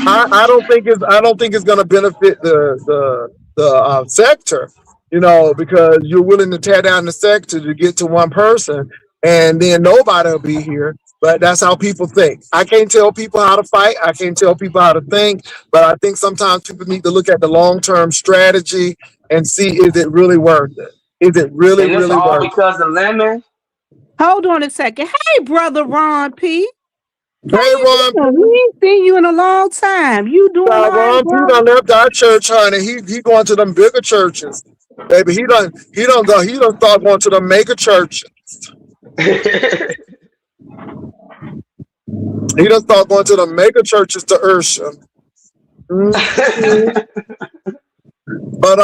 S1: I don't think it's gonna benefit the sector, because you're willing to tear down the sector to get to one person, and then nobody will be here. But that's how people think. I can't tell people how to fight. I can't tell people how to think. But I think sometimes people need to look at the long term strategy and see, is it really worth it? Is it really,
S3: And it's
S1: really
S3: all
S1: worth it?
S3: because of lemon.
S2: Hold on a second. Hey, brother Ron P. How
S1: Hey,
S2: you
S1: Ron P.
S2: doing? We ain't seen you in a long time. You doing all right,
S1: Ron P
S2: brother?
S1: done left our church, honey. He going to them bigger churches. Baby, he done start going to the mega church. He done start going to the mega churches to Ursha. Mhm. But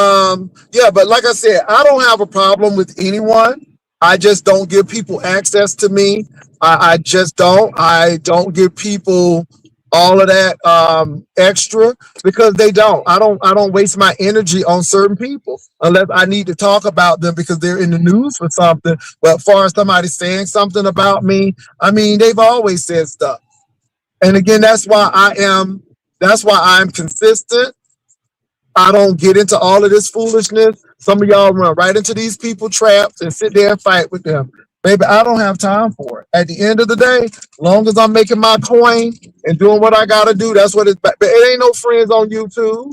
S1: yeah, but like I said, I don't have a problem with anyone. I just don't give people access to me. I just don't. I don't give people all of that extra because they don't. I don't waste my energy on certain people unless I need to talk about them because they're in the news for something. But as far as somebody saying something about me, I mean, they've always said stuff. And again, that's why I'm consistent. I don't get into all of this foolishness. Some of y'all run right into these people traps and sit there and fight with them. Baby, I don't have time for it. At the end of the day, as long as I'm making my coin and doing what I gotta do, that's what it's. But it ain't no friends on YouTube,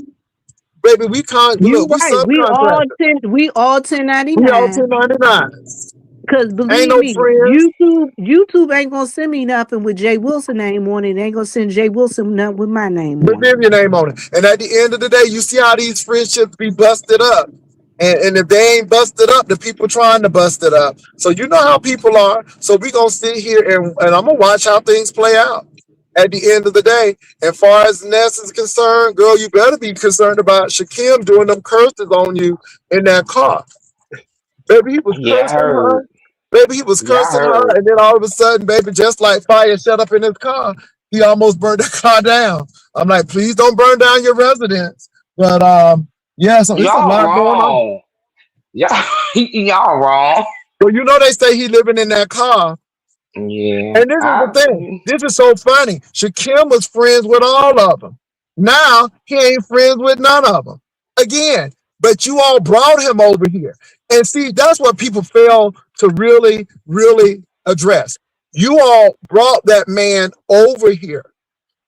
S1: baby. We can't
S2: You
S1: look. We
S2: right. We all
S1: subcontractors.
S2: we all ten ninety
S1: We all
S2: nine.
S1: 1099.
S2: Cause
S1: Ain't
S2: believe
S1: no
S2: me,
S1: friends.
S2: YouTube ain't gonna send me nothing with Jay Wilson name on it. They ain't gonna send Jay Wilson nothing with my name
S1: With
S2: on it.
S1: Vivian name on it. And at the end of the day, you see how these friendships be busted up. And if they ain't busted up, the people trying to bust it up. So you know how people are. So we gonna sit here and I'm gonna watch how things play out. At the end of the day, as far as Ness is concerned, girl, you better be concerned about Shakim doing them curses on you in that car. Baby, he was
S3: Yeah, I
S1: cursing her.
S3: heard.
S1: Baby, he was
S3: Yeah, I
S1: cursing her,
S3: heard.
S1: and then all of a sudden, baby, just like fire shut up in his car, he almost burned the car down. I'm like, please don't burn down your residence. But yeah, so it's a
S3: Y'all
S1: lot going on.
S3: wrong. Y'all, y'all wrong.
S1: So you know they say he living in that car.
S3: Yeah,
S1: And this is the
S3: I.
S1: thing. This is so funny. Shakim was friends with all of them. Now he ain't friends with none of them. Again, but you all brought him over here. And see, that's what people fail to really, really address. You all brought that man over here.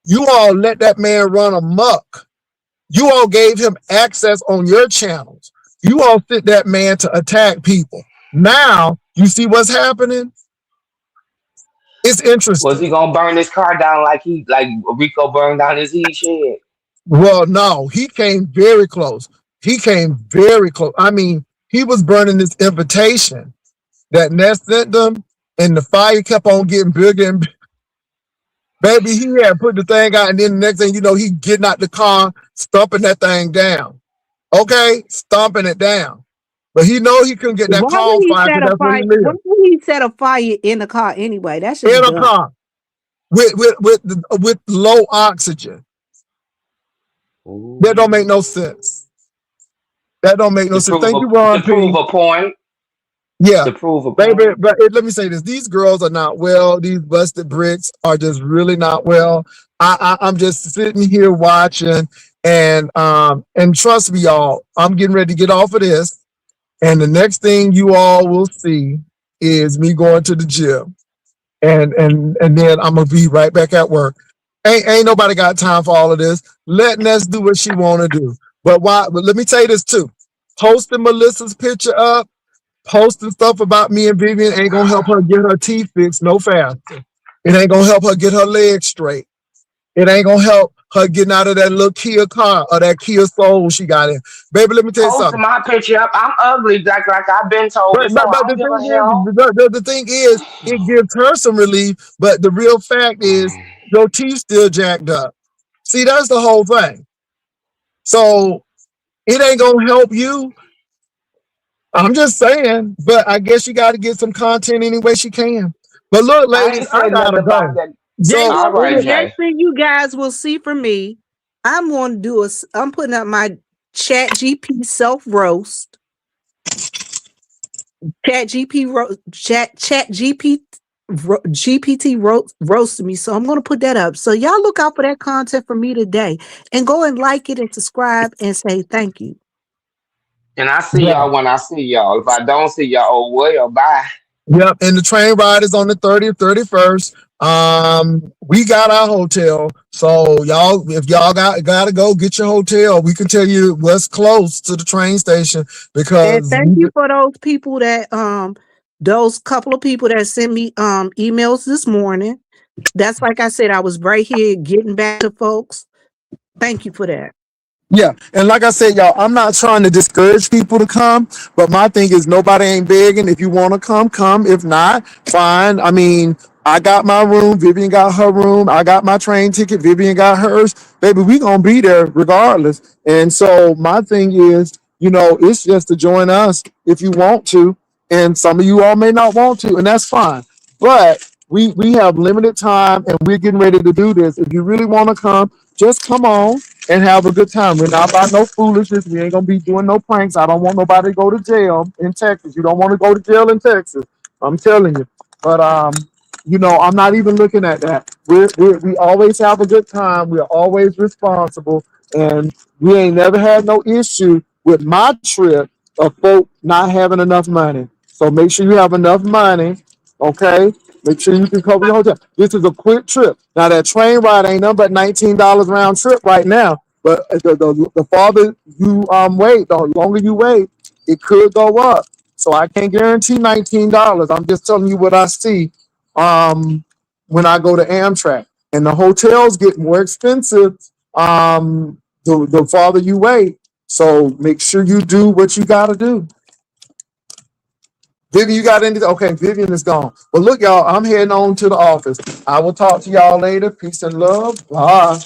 S1: You all let that man run amok. You all gave him access on your channels. You all sent that man to attack people. Now you see what's happening? It's
S3: Was he
S1: interesting.
S3: gonna burn his car down like Rico burned down his heat shed?
S1: Well, no, he came very close. He came very close. I mean, he was burning this invitation that Ness sent them, and the fire kept on getting bigger and baby, he had put the thing out, and then the next thing you know, he getting out the car, stomping that thing down. Okay, stomping it down. But he know he couldn't get that
S2: Why
S1: car
S2: would
S1: on
S2: he
S1: fire
S2: set
S1: because
S2: a
S1: that's where he
S2: fire? Why
S1: lived.
S2: would he set a fire in the car anyway? That's
S1: In
S2: just
S1: a
S2: dumb.
S1: car with low oxygen. That don't make no
S3: Ooh.
S1: sense. That don't make no
S3: To
S1: sense.
S3: prove
S1: Thank you,
S3: to
S1: Ron
S3: prove
S1: P.
S3: a point.
S1: Yeah,
S3: To prove a
S1: baby.
S3: point.
S1: But let me say this: these girls are not well. These busted bricks are just really not well. I'm just sitting here watching, and trust me, y'all. I'm getting ready to get off of this, and the next thing you all will see is me going to the gym, and then I'm gonna be right back at work. Ain't nobody got time for all of this. Let Ness do what she want to do. But why? But let me tell you this too: posting Melissa's picture up, posting stuff about me and Vivian ain't gonna help her get her teeth fixed no faster. It ain't gonna help her get her legs straight. It ain't gonna help her getting out of that little Kia car or that Kia Soul she got in. Baby, let me tell you
S3: Posting
S1: something.
S3: my picture up. I'm ugly, like I've been told
S1: But, but,
S3: before. I
S1: but the
S3: don't give a
S1: thing is,
S3: hell.
S1: the thing is, it gives her some relief. But the real fact is, your teeth still jacked up. See, that's the whole thing. So it ain't gonna help you. I'm just saying, but I guess you got to get some content any way she can. But look,
S3: I
S1: ladies,
S3: ain't
S1: I
S3: said nothing
S1: gotta
S3: about
S1: go.
S3: that.
S2: Jay
S1: So
S3: All
S1: it
S2: Wilson,
S3: right,
S2: the
S1: was,
S2: next
S3: Jay.
S2: thing you guys will see from me, I'm going to do I'm putting up my Chat GP self roast. Chat GP GPT roasted me, so I'm going to put that up. So y'all look out for that content from me today, and go and like it and subscribe and say thank you.
S3: And I see
S1: yeah,
S3: y'all when I see y'all. If I don't see y'all, oh well, bye.
S1: yep. And the train ride is on the 30th, 31st. We got our hotel, so y'all, if y'all gotta go get your hotel, we can tell you what's close to the train station
S2: And
S1: because
S2: thank you for those couple of people that sent me emails this morning. That's like I said, I was right here getting back to folks. Thank you for that.
S1: yeah, and like I said, y'all, I'm not trying to discourage people to come, but my thing is nobody ain't begging. If you want to come, come. If not, fine. I mean, I got my room, Vivian got her room, I got my train ticket, Vivian got hers. Baby, we gonna be there regardless. And so my thing is, it's just to join us if you want to, and some of you all may not want to, and that's fine. But we have limited time and we're getting ready to do this. If you really want to come, just come on and have a good time. We're not about no foolishness. We ain't gonna be doing no pranks. I don't want nobody to go to jail in Texas. You don't want to go to jail in Texas. I'm telling you. But I'm not even looking at that. We always have a good time. We're always responsible, and we ain't never had no issue with my trip of folk not having enough money. So make sure you have enough money, okay? Make sure you can cover your hotel. This is a quick trip. Now that train ride ain't nothing but $19 round trip right now. But the farther you wait, the longer you wait, it could go up. So I can't guarantee $19. I'm just telling you what I see when I go to Amtrak. And the hotels get more expensive the farther you wait. So make sure you do what you got to do. Vivian, you got anything? Okay, Vivian is gone. But look, y'all, I'm heading on to the office. I will talk to y'all later. Peace and love. Bye.